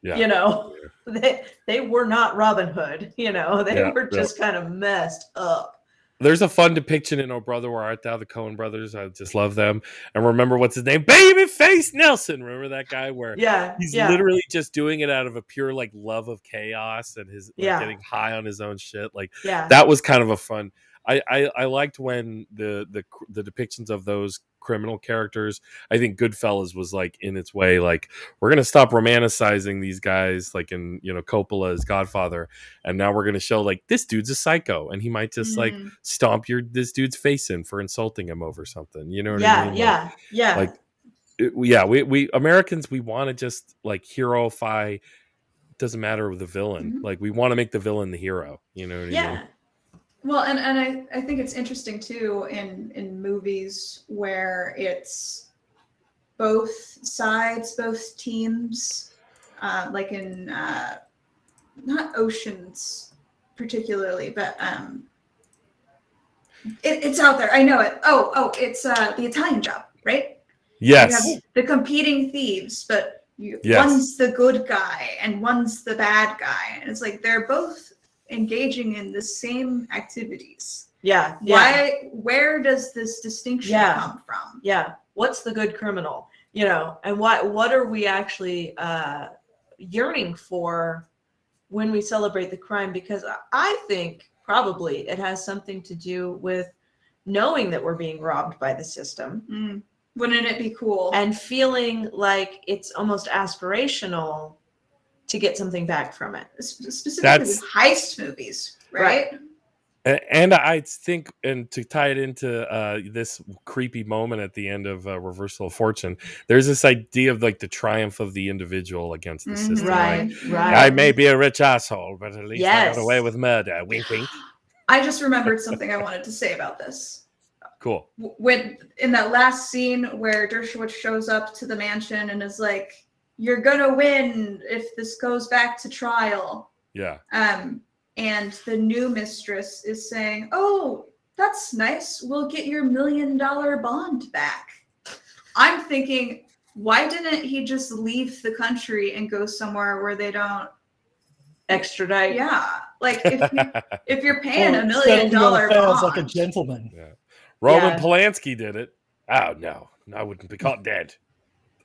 Yeah. You know, they were not Robin Hood. You know, they were just kind of messed up. There's a fun depiction in Oh Brother, Where Art Thou? The Coen brothers. I just love them. And remember, what's his name? Babyface Nelson. Remember that guy where he's literally just doing it out of a pure, like, love of chaos and his getting high on his own shit. Like, that was kind of a fun. I liked when the depictions of those criminal characters. I think Goodfellas was, like, in its way, like, we're gonna stop romanticizing these guys, like in Coppola's Godfather, and now we're gonna show, like, this dude's a psycho and he might just like stomp this dude's face in for insulting him over something. You know what I mean? Like, we Americans, we want to just, like, heroify. It doesn't matter with the villain. Like, we want to make the villain the hero. You know what I mean? Well, and I think it's interesting too in movies where it's both sides, both teams, like in not Oceans particularly, but it's out there. I know it. It's The Italian Job, right? Yes. You have the competing thieves, but Yes. one's the good guy and one's the bad guy, and it's like they're both engaging in the same activities. Yeah. Where does this distinction come from? Yeah. What's the good criminal? You know, and what are we actually yearning for when we celebrate the crime? Because I think probably it has something to do with knowing that we're being robbed by the system. Wouldn't it be cool? And feeling like it's almost aspirational to get something back from it. Specifically with heist movies, right? And I think, and to tie it into this creepy moment at the end of Reversal of Fortune, there's this idea of like the triumph of the individual against the system. Right. I may be a rich asshole, but at least I got away with murder. Wink, wink. I just remembered something I wanted to say about this. Cool. When in that last scene where Dershowitz shows up to the mansion and is like, "You're gonna win if this goes back to trial." Yeah. And the new mistress is saying, "Oh, that's nice. We'll get your $1 million bond back." I'm thinking, why didn't he just leave the country and go somewhere where they don't extradite? Yeah, like if you're paying $1 million bond, like a gentleman. Yeah. Roman Polanski did it. Oh no, I wouldn't be caught dead.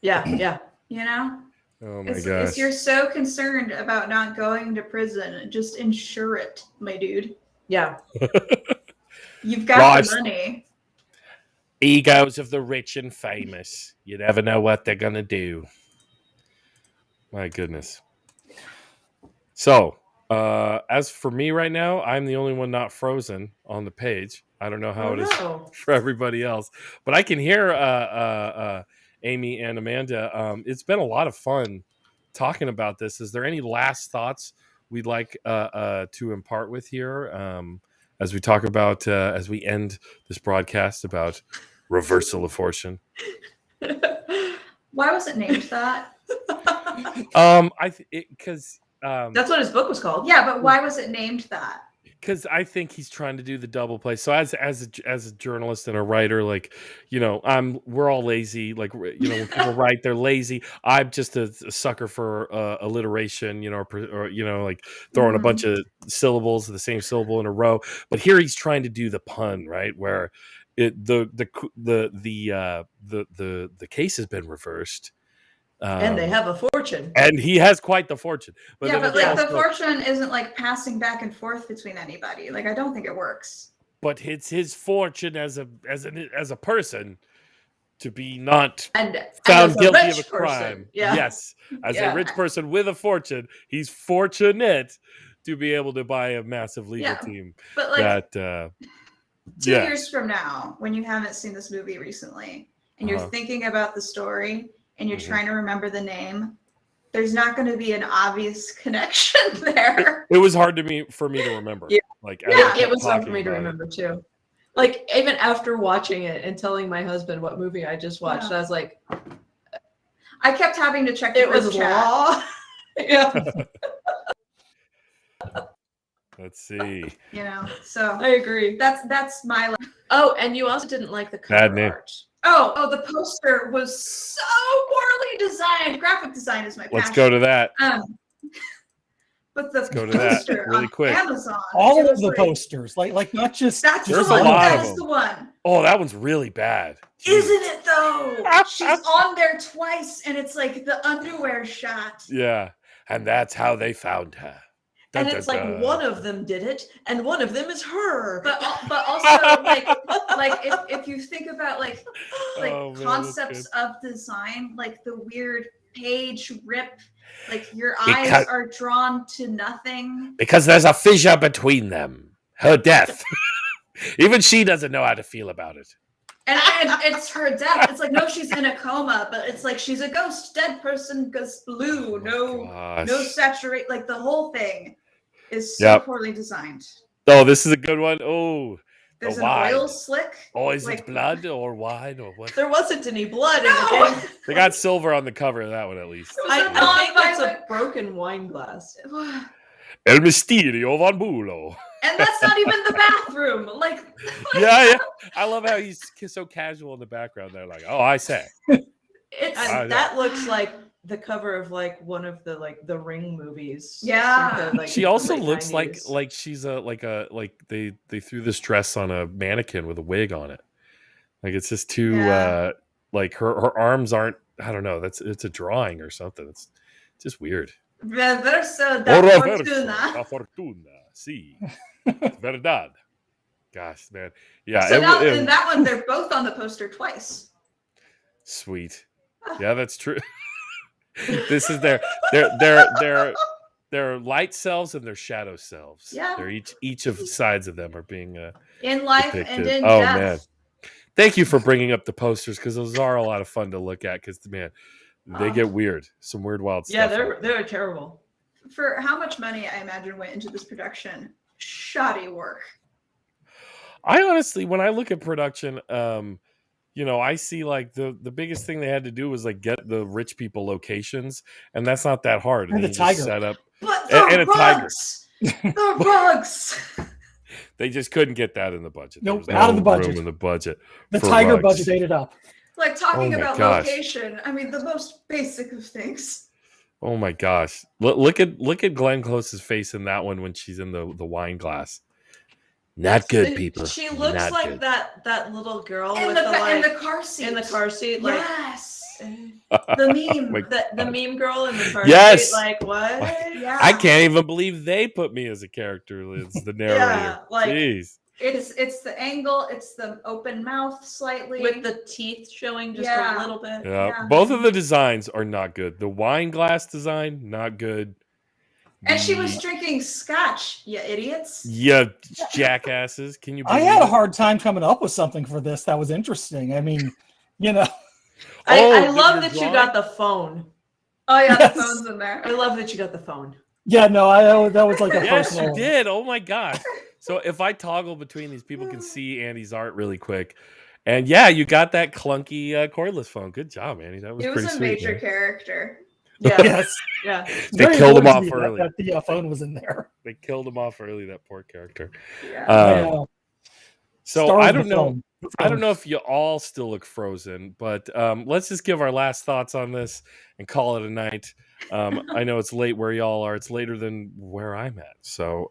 Yeah. You know. Oh my gosh. If you're so concerned about not going to prison, just insure it, my dude. Yeah. You've got the money. Egos of the rich and famous. You never know what they're going to do. My goodness. So, as for me right now, I'm the only one not frozen on the page. I don't know how it is for everybody else. But I can hear Amy and Amanda. It's been a lot of fun talking about this. Is there any last thoughts we'd like to impart with here as we talk about, as we end this broadcast about Reversal of Fortune? Why was it named that? Because that's what his book was called. Yeah, but why was it named that? Because I think he's trying to do the double play. So as a journalist and a writer, like, you know, we're all lazy. Like, you know, when people write, they're lazy. I'm just a sucker for alliteration, you know, or you know, like throwing a bunch of syllables, the same syllable in a row. But here he's trying to do the pun, right? Where the case has been reversed. And they have a fortune. And he has quite the fortune. But yeah, but like the fortune isn't like passing back and forth between anybody. Like, I don't think it works. But it's his fortune as a person to be not found guilty of a crime. Yeah. Yes. As a rich person with a fortune, he's fortunate to be able to buy a massive legal team. But like that 2 years from now, when you haven't seen this movie recently and you're thinking about the story and you're trying to remember the name, there's not going to be an obvious connection there. It was hard for me to remember. Yeah. Like, it was hard for me to remember too. Like, even after watching it and telling my husband what movie I just watched, I was like, I kept having to check. It was law. Yeah. Let's see. You know, so I agree. That's my. Oh, and you also didn't like the cover art. Oh, the poster was so poorly designed. Graphic design is my passion. Let's go to that. But the go to that really quick. Amazon, all of the posters, like not just. That's there's the one. A lot That's of them. the one. Oh, that one's really bad. Isn't it though? She's on there twice, and it's like the underwear shot. Yeah, and that's how they found her. And it's like one of them did it, and one of them is her. But also like if you think about like concepts of design, like the weird page rip, like your eyes are drawn to nothing because there's a fissure between them. Her death. Even she doesn't know how to feel about it. And it's her death. It's like, no, she's in a coma, but it's like she's a ghost. Dead person goes blue. No saturate. Like the whole thing is so poorly designed. Oh, this is a good one. Oh, There's the an wine. oil slick. Oh, is like- it blood or wine or what? There wasn't any blood in the No! game. They got silver on the cover of that one at least. I think it's a non-violent- broken wine glass. El Misterio von Bulo. And that's not even the bathroom. Like, Yeah. I love how he's so casual in the background. They're like, oh, I say. it's And that looks like the cover of like one of the like the Ring movies. Yeah. From the, like, She also late looks 90s. like she's like they threw this dress on a mannequin with a wig on it. Like it's just too like her arms aren't. I don't know. It's a drawing or something. It's just weird. Reverso da La fortuna. fortuna, sí. Verdad. Gosh, man. Yeah. So now in that one, they're both on the poster twice. Sweet. Yeah, that's true. This is their light selves and their shadow selves. Yeah. They're each of sides of them are being In life depicted. and in Oh death. man. Thank you for bringing up the posters because those are a lot of fun to look at because man, they get weird. Some weird wild Yeah, stuff. they're terrible. For how much money I imagine went into this production, shoddy work. I honestly, when I look at production, I see like the biggest thing they had to do was like get the rich people locations, and that's not that hard. And the you just tiger. set up But and the a tiger. rugs! The rugs! They just couldn't get that in the budget. There Nope, was out of the no room budget. in the budget. The for tiger rugs. budget ate it up. Like talking Oh my about gosh. location, I mean the most basic of things. Oh my gosh! Look at Glenn Close's face in that one when she's in the wine glass. Not good, people. She looks Not like good. that little girl In with the, the, in like, the car seat. in the car seat, like Yes. The meme. my the God. meme girl in the car Yes. seat. Like what? Yeah. I can't even believe they put me as a character. It's the narrator. Yeah, like- Jeez. It's the angle, it's the open mouth slightly. With the teeth showing just Yeah. a little bit. Yeah. Yeah. Both of the designs are not good. The wine glass design, not good. and she was The- drinking scotch, you idiots. Yeah, jackasses. Can you? I believe had a it? hard time coming up with something for this that was interesting. I mean, you know, I Oh, love you're that you drawing? got the phone. Oh yeah, Yes. the phone's in there. I love that you got the phone. yeah, no, that was like a Yes, personal. you did. Oh my gosh. So if I toggle between these, people can see Andy's art really quick. And yeah, you got that clunky cordless phone. Good job, Andy. That was It was pretty a sweet. major man. character. Yeah, Yes, yeah. It's They very killed him important to off me early. that the phone was in there. They killed him off early. That poor character. Yeah. Yeah. So Stars I of don't the know. film. I don't know if you all still look frozen, but let's just give our last thoughts on this and call it a night. I know it's late where y'all are. It's later than where I'm at. So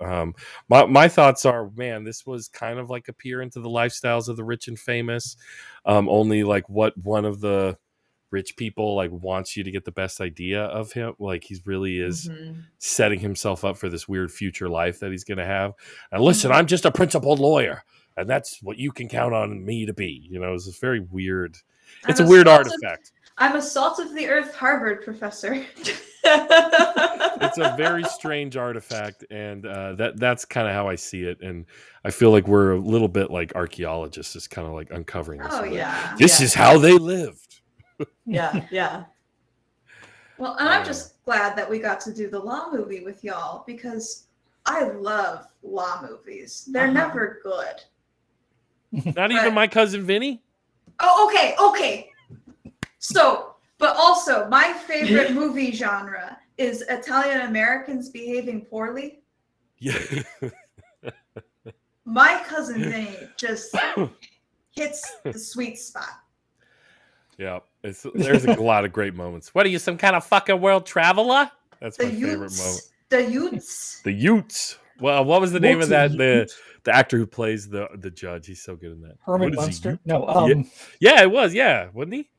my thoughts are, man, this was kind of like a peer into the lifestyles of the rich and famous. Only like what one of the rich people like wants you to get the best idea of him. Like he really is Mhm. setting himself up for this weird future life that he's going to have. And listen, I'm just a principled lawyer. And that's what you can count on me to be. You know, it's a very weird. It's I'm a weird salt of- artifact. I'm a salt of the earth Harvard professor. It's a very strange artifact, and that's kind of how I see it. And I feel like we're a little bit like archaeologists, just kind of like uncovering this. Oh Like, yeah. this Yeah. is how they lived. Yeah. Well, and I'm just glad that we got to do the law movie with y'all because I love law movies. They're never good. Not even My Cousin Vinny. Oh, okay. So, but also my favorite movie genre is Italian Americans behaving poorly. Yeah. My Cousin Vinny just hits the sweet spot. Yeah. There's a lot of great moments. What are you, some kind of fucking world traveler? That's my The favorite moment. Utes. The Utes. The Utes. Well, what was the name of What's that? the The actor who plays the judge. He's so good in that. Herman What is he, Munster. No, Yeah, it was. Yeah, wasn't he?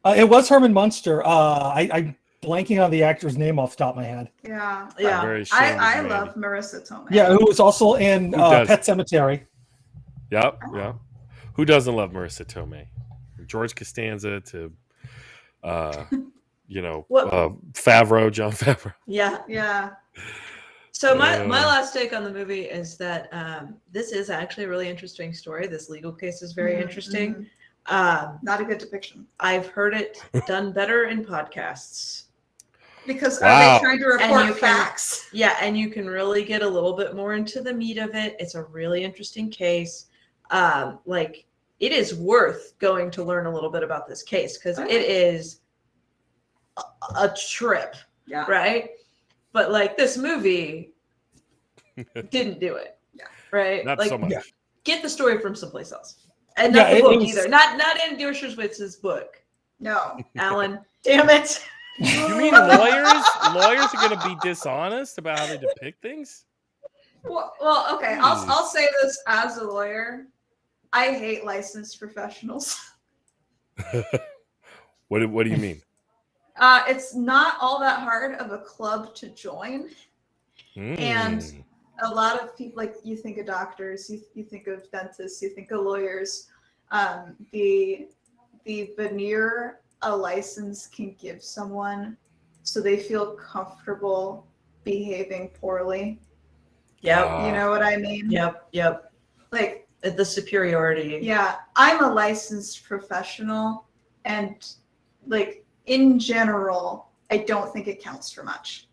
it was Herman Munster. I'm blanking on the actor's name off the top of my head. Yeah. Yeah. Very ashamed I of you, love Andy. Marissa Tomei. Yeah, who was also in Who does? Pet Cemetery. Yep. Yeah. Who doesn't love Marissa Tomei? From George Costanza to, What- Favreau, John Favreau. Yeah. Yeah. So my last take on the movie is that this is actually a really interesting story. This legal case is very Mhm, interesting. Not a good depiction. I've heard it done better in podcasts. Because Wow. are they trying to report you facts? Yeah, and you can really get a little bit more into the meat of it. It's a really interesting case. Like, it is worth going to learn a little bit about this case because it is a trip, right? But like this movie didn't do it, right? Not like, so much. Get the story from someplace else, and not the book either. Not in Dershowitz's book. No, Alan, damn it. You mean lawyers? Lawyers are going to be dishonest about how they depict things? Well, okay. I'll say this as a lawyer. I hate licensed professionals. What do you mean? It's not all that hard of a club to join. And a lot of people, like you think of doctors, you think of dentists, you think of lawyers. The veneer a license can give someone so they feel comfortable behaving poorly. Yep. You know what I mean? Yep. Like the superiority. Yeah. I'm a licensed professional, and like in general, I don't think it counts for much.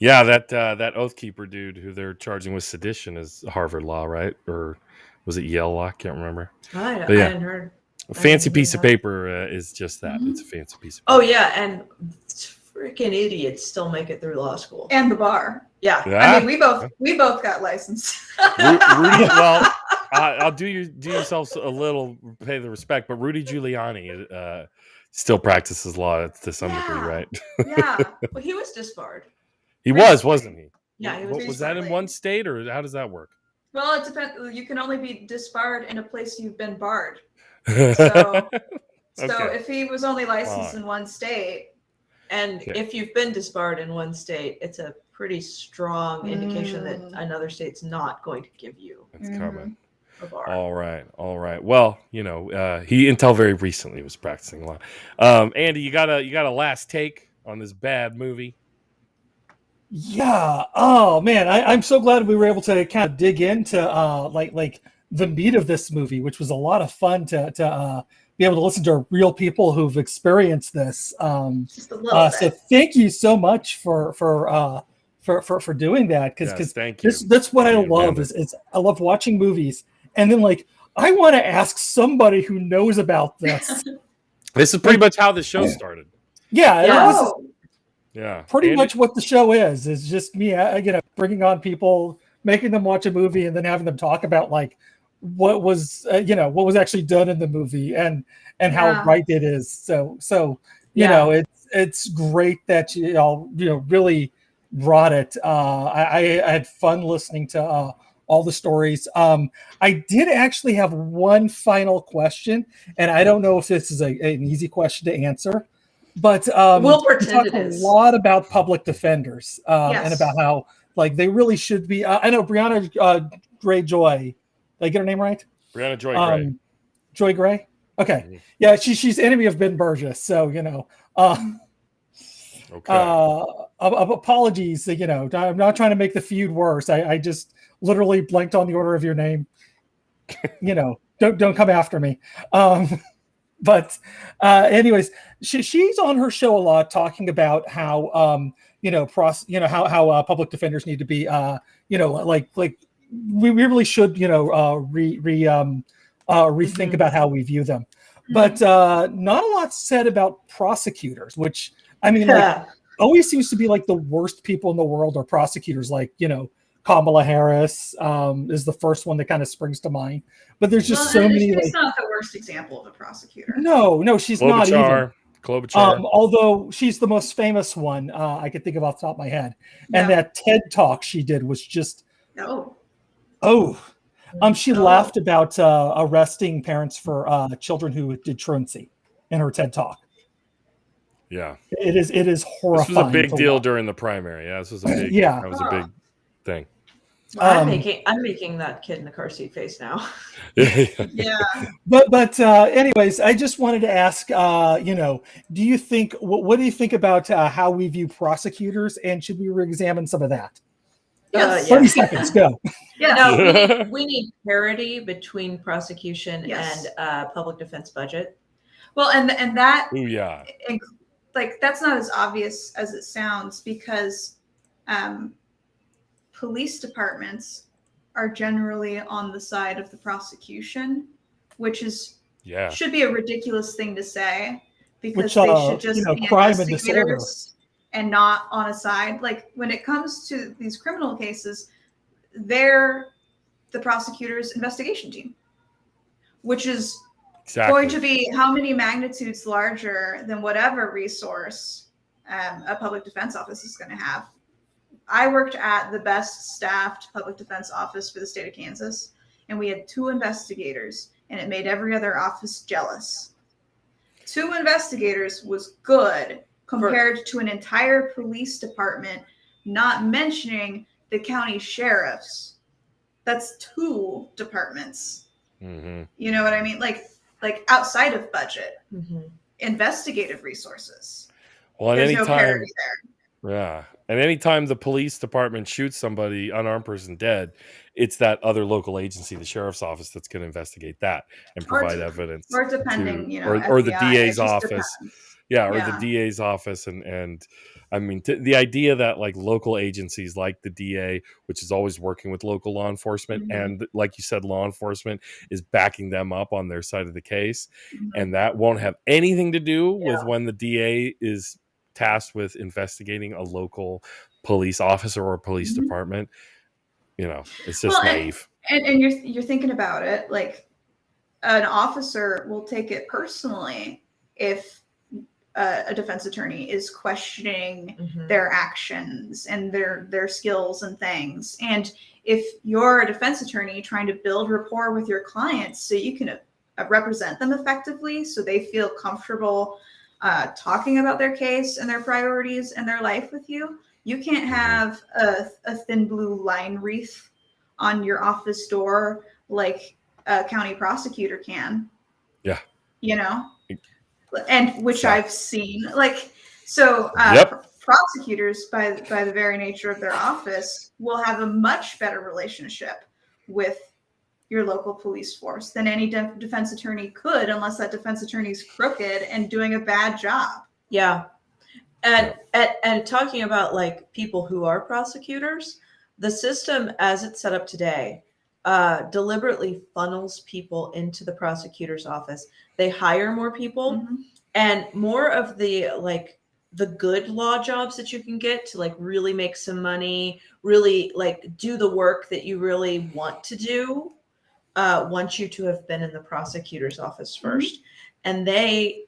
Yeah, that Oath Keeper dude who they're charging with sedition is Harvard Law, right? Or was it Yale Law? I can't remember. I hadn't heard. A fancy piece of paper is just that. It's a fancy piece of paper. Oh, yeah, and freaking idiots still make it through law school. And the bar. Yeah. I mean, we both got licensed. Rudy, well, I'll do yourselves a little pay the respect, but Rudy Giuliani still practices law to some degree, right? Yeah. Well, he was disbarred. He was, wasn't he? Yeah, he was. Was that in one state, or how does that work? Well, it depends. You can only be disbarred in a place you've been barred. So if he was only licensed in one state, and if you've been disbarred in one state, it's a pretty strong indication that another state's not going to give you. That's common. A bar. All right. Well, he until very recently was practicing law. Andy, you got a last take on this bad movie? Yeah. Oh man, I'm so glad we were able to kind of dig into like the meat of this movie, which was a lot of fun to be able to listen to real people who've experienced this. Just a little bit. So thank you so much for doing that, because that's what I love is I love watching movies and then like I want to ask somebody who knows about this. This is pretty much how the show started. Yeah. Yeah, pretty much what the show is just me, bringing on people, making them watch a movie, and then having them talk about like what was actually done in the movie and how right it is. So it's great that you all really brought it. I had fun listening to all the stories. I did actually have one final question, and I don't know if this is an easy question to answer. But we'll we pretend talk it a is. lot about public defenders and about how like they really should be. I know Brianna Gray Joy. Did I get her name right? Brianna Joy Gray. Joy Gray. Okay. Yeah, she's enemy of Ben Burgess. So apologies. I'm not trying to make the feud worse. I just literally blanked on the order of your name. Don't come after me. But anyways, she's on her show a lot talking about how how public defenders need to be like we really should rethink about how we view them. But not a lot said about prosecutors, which I mean like always seems to be like the worst people in the world are prosecutors. Like Kamala Harris is the first one that kind of springs to mind, but there's just so many. She's like, not the worst example of a prosecutor. No, she's not even. Klobuchar. Although she's the most famous one I could think of off the top of my head, and that TED talk she did was just she laughed about arresting parents for children who did truancy in her TED talk. Yeah, it is horrifying. This was a big deal during the primary. Yeah, this was a big. That was a big thing. I'm making that kid in the car seat face now. Yeah. But anyways, I just wanted to ask, do you think what do you think about how we view prosecutors, and should we re-examine some of that? 30 seconds, go. Yeah. No, we need parity between prosecution and public defense budget. Well, and that like that's not as obvious as it sounds, because police departments are generally on the side of the prosecution, which is should be a ridiculous thing to say, because they should just be crime and disorder, investigators and not on a side. Like when it comes to these criminal cases, they're the prosecutor's investigation team, which is going to be how many magnitudes larger than whatever resource a public defense office is going to have. I worked at the best staffed public defense office for the state of Kansas, and we had 2 investigators, and it made every other office jealous. 2 investigators was good compared to an entire police department, not mentioning the county sheriffs. That's 2 departments. Mm-hmm. You know what I mean? Like outside of budget, investigative resources. Well, at there's any no time, parity there. Yeah. And anytime the police department shoots somebody, unarmed person dead, it's that other local agency, the sheriff's office, that's going to investigate that and provide evidence. Or depending, you know, or the FBI, DA's office. depends. Yeah, or the DA's office. And I mean, the idea that like local agencies like the DA, which is always working with local law enforcement, and like you said, law enforcement is backing them up on their side of the case. And that won't have anything to do with when the DA is tasked with investigating a local police officer or police department. You know, it's just naive. And you're thinking about it, like an officer will take it personally if a defense attorney is questioning their actions and their skills and things. And if you're a defense attorney trying to build rapport with your clients so you can represent them effectively, so they feel comfortable talking about their case and their priorities and their life with you, you can't have a thin blue line wreath on your office door like a county prosecutor can. Yeah. You know? And which I've seen. Like, so prosecutors, by the very nature of their office, will have a much better relationship with your local police force than any defense attorney could, unless that defense attorney's crooked and doing a bad job. Yeah. And talking about like people who are prosecutors, the system as it's set up today deliberately funnels people into the prosecutor's office. They hire more people and more of the like the good law jobs that you can get to like really make some money, really like do the work that you really want to do, want you to have been in the prosecutor's office first. And they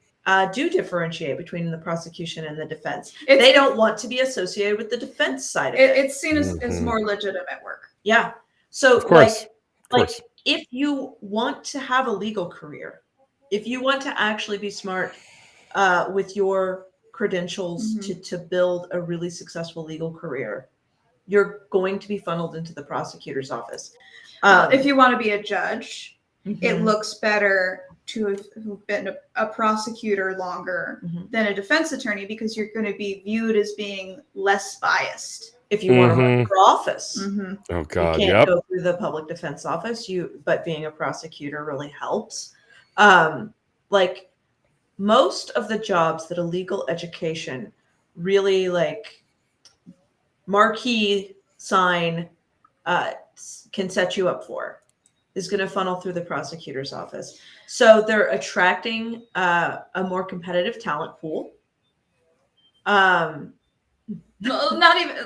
do differentiate between the prosecution and the defense. They don't want to be associated with the defense side of it. It's seen as more legitimate work. Yeah. So of course. like if you want to have a legal career, if you want to actually be smart with your credentials to build a really successhave legal career, you're going to be funneled into the prosecutor's office. If you want to be a judge, it looks better to have been a prosecutor longer than a defense attorney, because you're going to be viewed as being less biased. If you want to run for office, oh god, you can't go through the public defense office. But being a prosecutor really helps. Like most of the jobs that a legal education really like marquee sign can set you up for is going to funnel through the prosecutor's office. So they're attracting a more competitive talent pool. Not even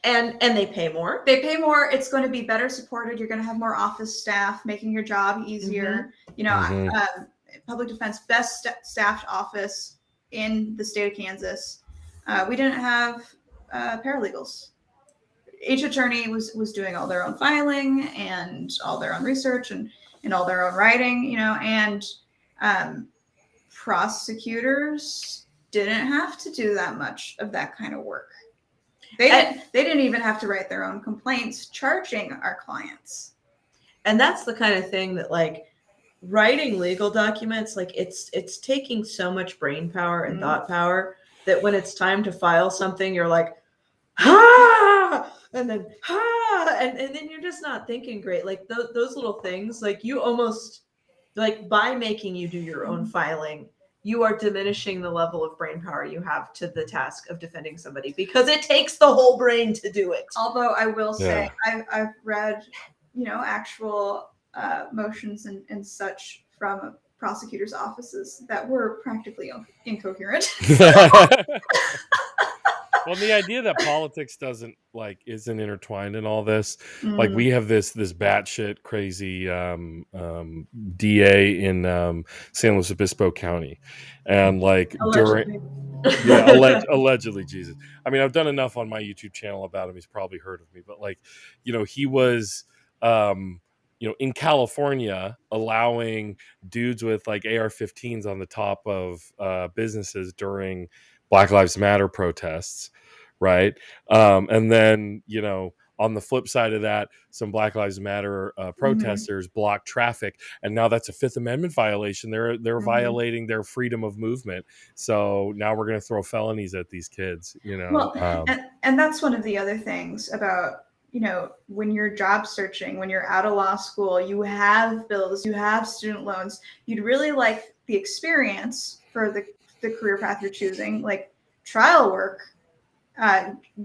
and they pay more. They pay more. It's going to be better supported. You're going to have more office staff, making your job easier. You know, public defense best staffed office in the state of Kansas. We didn't have paralegals. Each attorney was doing all their own filing and all their own research and all their own writing, you know, and prosecutors didn't have to do that much of that kind of work. They didn't even have to write their own complaints charging our clients. And that's the kind of thing that like writing legal documents, like it's taking so much brain power and thought power that when it's time to file something, you're like, and then and then you're just not thinking great. Like those little things, like you almost like by making you do your own filing, you are diminishing the level of brain power you have to the task of defending somebody, because it takes the whole brain to do it. Although I will say, I've read, actual motions and such from prosecutors' offices that were practically incoherent. Well, the idea that politics isn't intertwined in all this, like we have this batshit crazy DA in San Luis Obispo County, and like Allegedly. allegedly, Jesus. I mean, I've done enough on my YouTube channel about him. He's probably heard of me, but like, he was, in California allowing dudes with like AR-15s on the top of businesses during Black Lives Matter protests, right? And then, on the flip side of that, some Black Lives Matter protesters block traffic, and now that's a Fifth Amendment violation. They're violating their freedom of movement. So now we're going to throw felonies at these kids. Well, and that's one of the other things about, when you're job searching, when you're out of law school, you have bills, you have student loans. You'd really like the experience for the career path you're choosing, like trial work.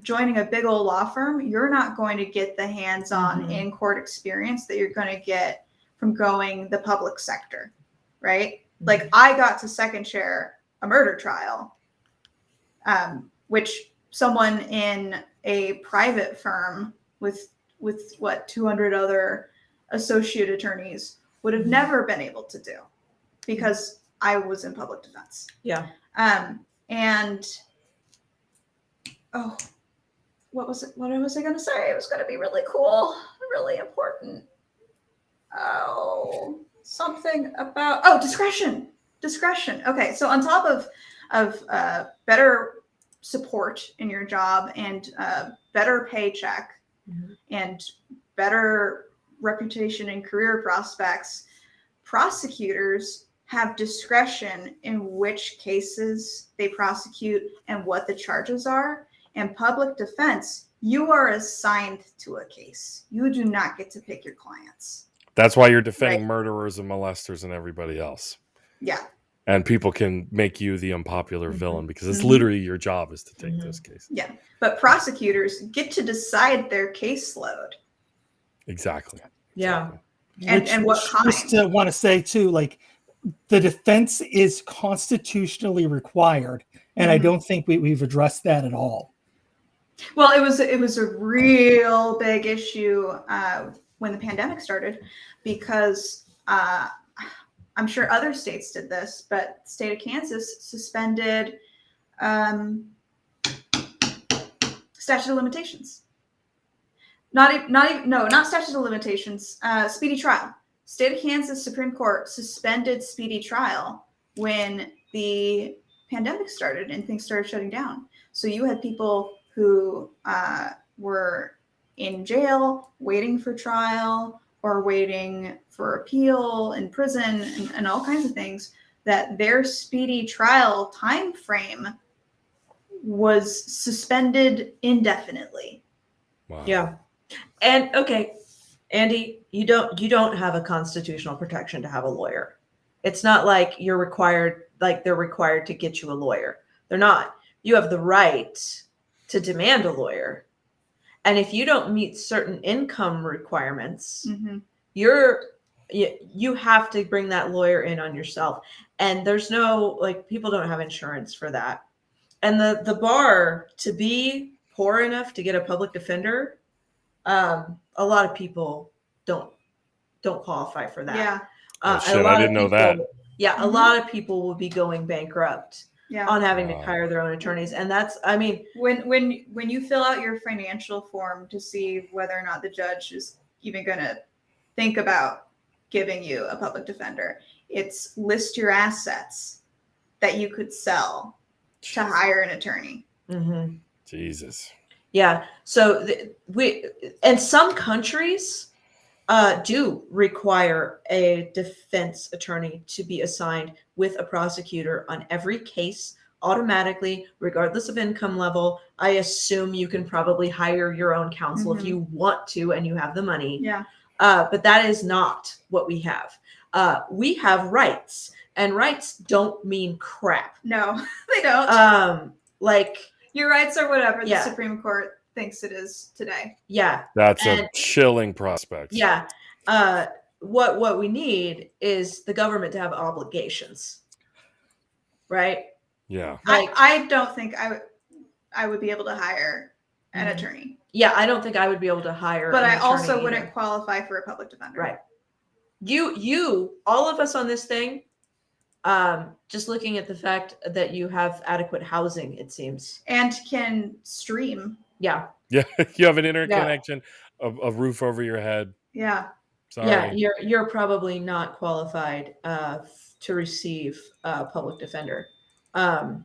Joining a big old law firm, you're not going to get the hands-on in-court experience that you're going to get from going the public sector, right? Like I got to second chair a murder trial, which someone in a private firm with 200 other associate attorneys would have never been able to do, because I was in public defense. Yeah. And what was I going to say? It was going to be really cool, really important. Something about discretion. Okay, so on top of better support in your job and better paycheck and better reputation and career prospects, prosecutors have discretion in which cases they prosecute and what the charges are. And public defense, you are assigned to a case. You do not get to pick your clients. That's why you're defending murderers and molesters and everybody else. Yeah. And people can make you the unpopular villain, because it's literally your job is to take those cases. Yeah. But prosecutors get to decide their caseload. Exactly. Yeah. And what kind? Just want to say too, like, the defense is constitutionally required, and I don't think we've addressed that at all. Well, it was a real big issue when the pandemic started, because I'm sure other states did this, but the state of Kansas suspended statute of limitations. Not statute of limitations. Speedy trial. State of Kansas Supreme Court suspended speedy trial when the pandemic started and things started shutting down. So you had people who were in jail waiting for trial or waiting for appeal in prison and all kinds of things, that their speedy trial time frame was suspended indefinitely. Wow. Yeah. And okay, Andy, you don't have a constitutional protection to have a lawyer. It's not like they're required to get you a lawyer. They're not. You have the right to demand a lawyer. And if you don't meet certain income requirements, you have to bring that lawyer in on yourself. And there's no, people don't have insurance for that. And the bar to be poor enough to get a public defender, a lot of people don't qualify for that. Yeah. I didn't know that. Yeah, a lot of people will be going bankrupt on having to hire their own attorneys. And that's, when you fill out your financial form to see whether or not the judge is even going to think about giving you a public defender, it's list your assets that you could sell to hire an attorney. Jesus. Yeah. So and some countries do require a defense attorney to be assigned with a prosecutor on every case automatically, regardless of income level. I assume you can probably hire your own counsel if you want to and you have the money. Yeah. But that is not what we have. We have rights. and rights don't mean crap. No, they don't. Like your rights are whatever Yeah. the Supreme Court thinks it is today. Yeah, That's a chilling prospect. Yeah. What we need is the government to have obligations, right? Yeah. Like, I don't think I would be able to hire an attorney. Yeah, I don't think I would be able to hire. But an I attorney also wouldn't either. qualify for a public defender. Right. You, all of us on this thing, just looking at the fact that you have adequate housing, it seems, and can stream. Yeah. Yeah. You have an interconnection, a roof over your head. Yeah. Sorry. Yeah, you're probably not qualified to receive a public defender. And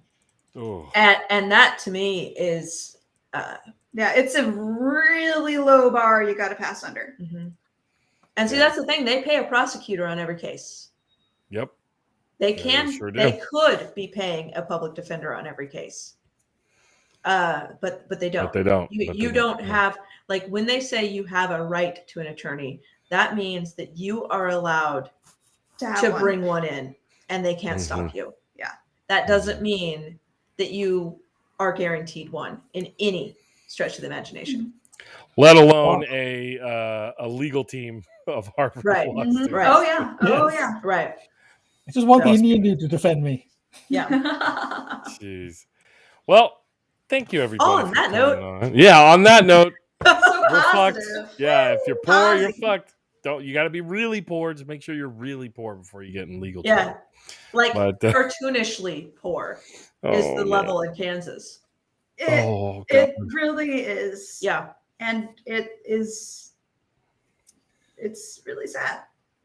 that to me is it's a really low bar you got to pass under. And see, that's the thing, they pay a prosecutor on every case. Yep. They sure do. they could be paying a public defender on every case. But they don't. But they don't. You don't have, like, when they say you have a right to an attorney, that means that you are allowed to bring one in and they can't stop you. Yeah. That doesn't mean that you are guaranteed one in any stretch of the imagination. Let alone a legal team of Harvard Right. law students. Right. Oh yeah. Oh Yes. yeah. Right. I just want the Indian dude to defend me. Yeah. Jeez. Well, thank you, everybody. On for that coming note. on. Yeah, on that note, So we're fucked. positive. Yeah, if you're poor, you're Positive. fucked. You got to be really poor. Just make sure you're really poor before you get in legal Yeah. trouble. Like But, cartoonishly poor is the man. level in Kansas. It really is. Yeah. And it's really sad.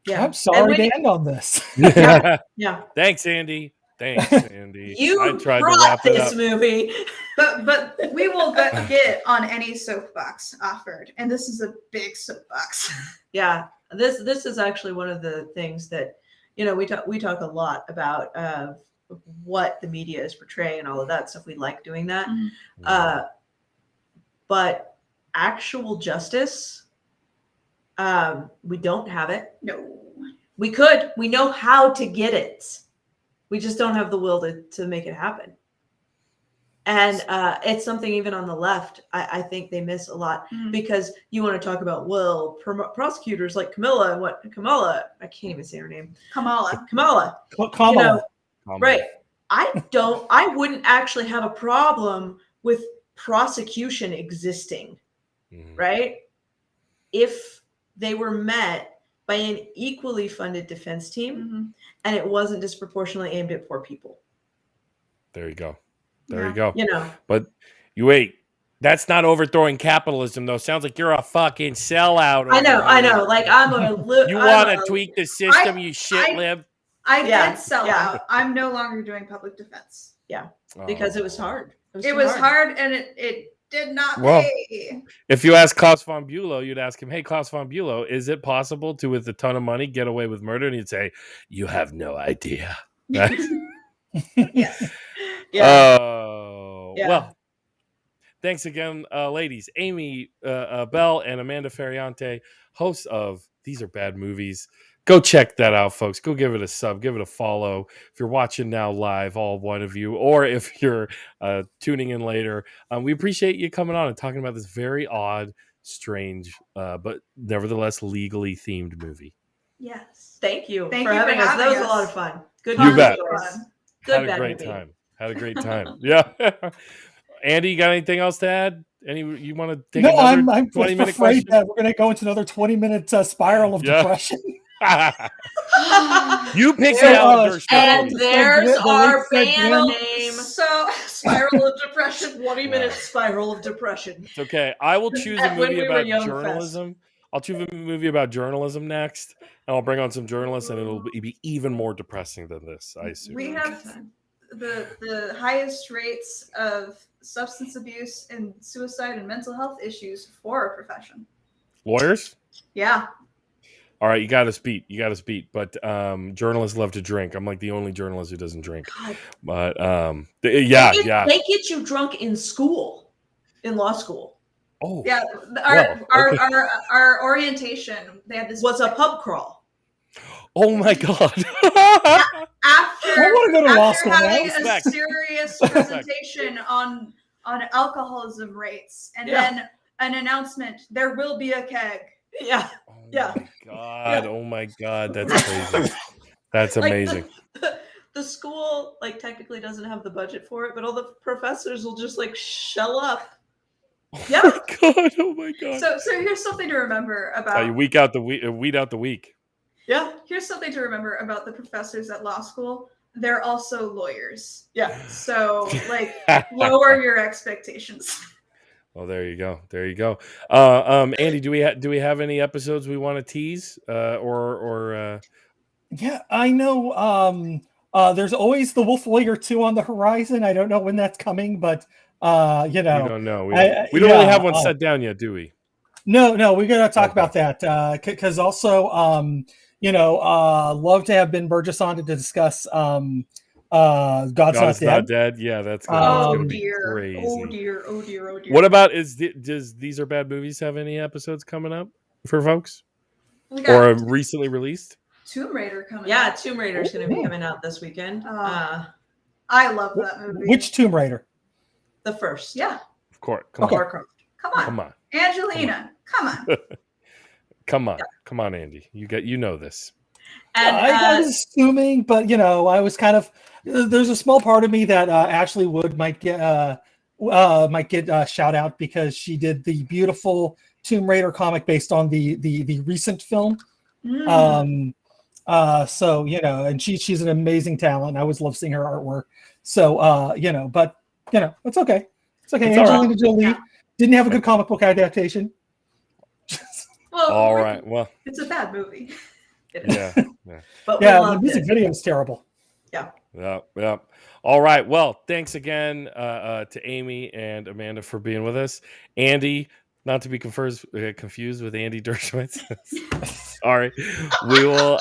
Yeah. I'm sorry to end on this. Yeah. Thanks, Andy. Thanks, Andy. You I tried to brought wrap it this up. movie. But we will get on any soapbox offered, and this is a big soapbox. Yeah, this is actually one of the things that, you know, we talk a lot about what the media is portraying and all of that stuff. We like doing that, but actual justice, we don't have it. No, we could. We know how to get it. We just don't have the will to make it happen. And it's something even on the left, I think they miss a lot because you want to talk about, well, prosecutors like Kamala, I can't even say her name. Kamala. You know, right. I wouldn't actually have a problem with prosecution existing, right? If they were met by an equally funded defense team and it wasn't disproportionately aimed at poor people. There you go. There you go. You know. But you wait. That's not overthrowing capitalism, though. Sounds like you're a fucking sellout. I know. Like, I'm a You want to tweak the system, you shit lib? I did sell out. I'm no longer doing public defense. Yeah. Because it was hard. It was hard and it did not Well, pay. If you ask Klaus von Bülow, you'd ask him, hey, Klaus von Bülow, is it possible to, with a ton of money, get away with murder? And he'd say, you have no idea. Yes. Well, thanks again, ladies. Amy Bell and Amanda Feriante, hosts of These Are Bad Movies. Go check that out, folks. Go give it a sub, give it a follow. If you're watching now live, all one of you, or if you're tuning in later, we appreciate you coming on and talking about this very odd, strange, but nevertheless legally themed movie. Yes. Thank you for having us. having That was us. a lot of fun. Good You bet. Good Had a great movie. time. Had a great time. Yeah. Andy, you got anything else to add? You want to take No, another I'm 20-minute afraid question? that we're going to go into another 20-minute spiral of depression. You picked Alan Dershowitz. And there's The our late band Glenn. name. So, spiral of depression. 20-minute spiral of depression. It's okay. I will choose a When movie we were about young journalism. I'll choose a movie about journalism next, and I'll bring on some journalists, and it'll be even more depressing than this, I assume. We have the highest rates of substance abuse and suicide and mental health issues for a profession. Lawyers? Yeah. All right, you got us beat. But journalists love to drink. I'm like the only journalist who doesn't drink. God. But They get you drunk in school, in law school. Oh. Yeah. Our orientation, they had this was a pub crawl. Oh my god! After I want to go to law after school having now. a Respect. serious presentation on alcoholism rates, and then an announcement: there will be a keg. Yeah. Oh Yeah. my god! Yeah. Oh my god! That's crazy. That's Like, amazing. the school like technically doesn't have the budget for it, but all the professors will just like shell up. Yeah. Oh my god! Oh my god! So here's something to remember Tell you, about. weed out the week. Yeah. Here's something to remember about the professors at law school. They're also lawyers. Yeah. So like lower your expectations. Well, there you go. There you go. Andy, do we have any episodes we want to tease? Yeah, I know. There's always the Wolf Warrior 2 on the horizon. I don't know when that's coming, but We don't know. We don't really have one set down yet, do we? No, we're gonna talk about that because also, love to have Ben Burgess on to discuss God's Not Dead. Yeah, that's Oh gonna be dear. crazy. Oh dear. Oh dear. Oh dear. What about does These Are Bad Movies have any episodes coming up for folks We got or recently released? Tomb Raider coming Yeah, out. Tomb Raider's going to be coming out this weekend. I love that movie. Which Tomb Raider? The first. Yeah. Of course. Okay. Come on. Angelina. Come on. Come on, Andy. You know this. And I was assuming, but I was kind of. There's a small part of me that Ashley Wood might get a shout out because she did the beautiful Tomb Raider comic based on the recent film. So and she's an amazing talent. I always love seeing her artwork. So but it's okay. It's okay. It's Angelina Jolie didn't have a good comic book adaptation. Well, All right. Well, it's a bad movie. yeah. but The music video is terrible. Yeah. All right. Well, thanks again to Amy and Amanda for being with us. Andy, not to be confused with Andy Dershowitz. Sorry. We will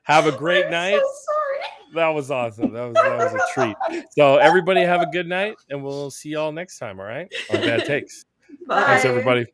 have a great night. So sorry. That was awesome. That was a treat. So everybody have a good night, and we'll see y'all next time. All right. On Bad Takes. Bye. Thanks, everybody.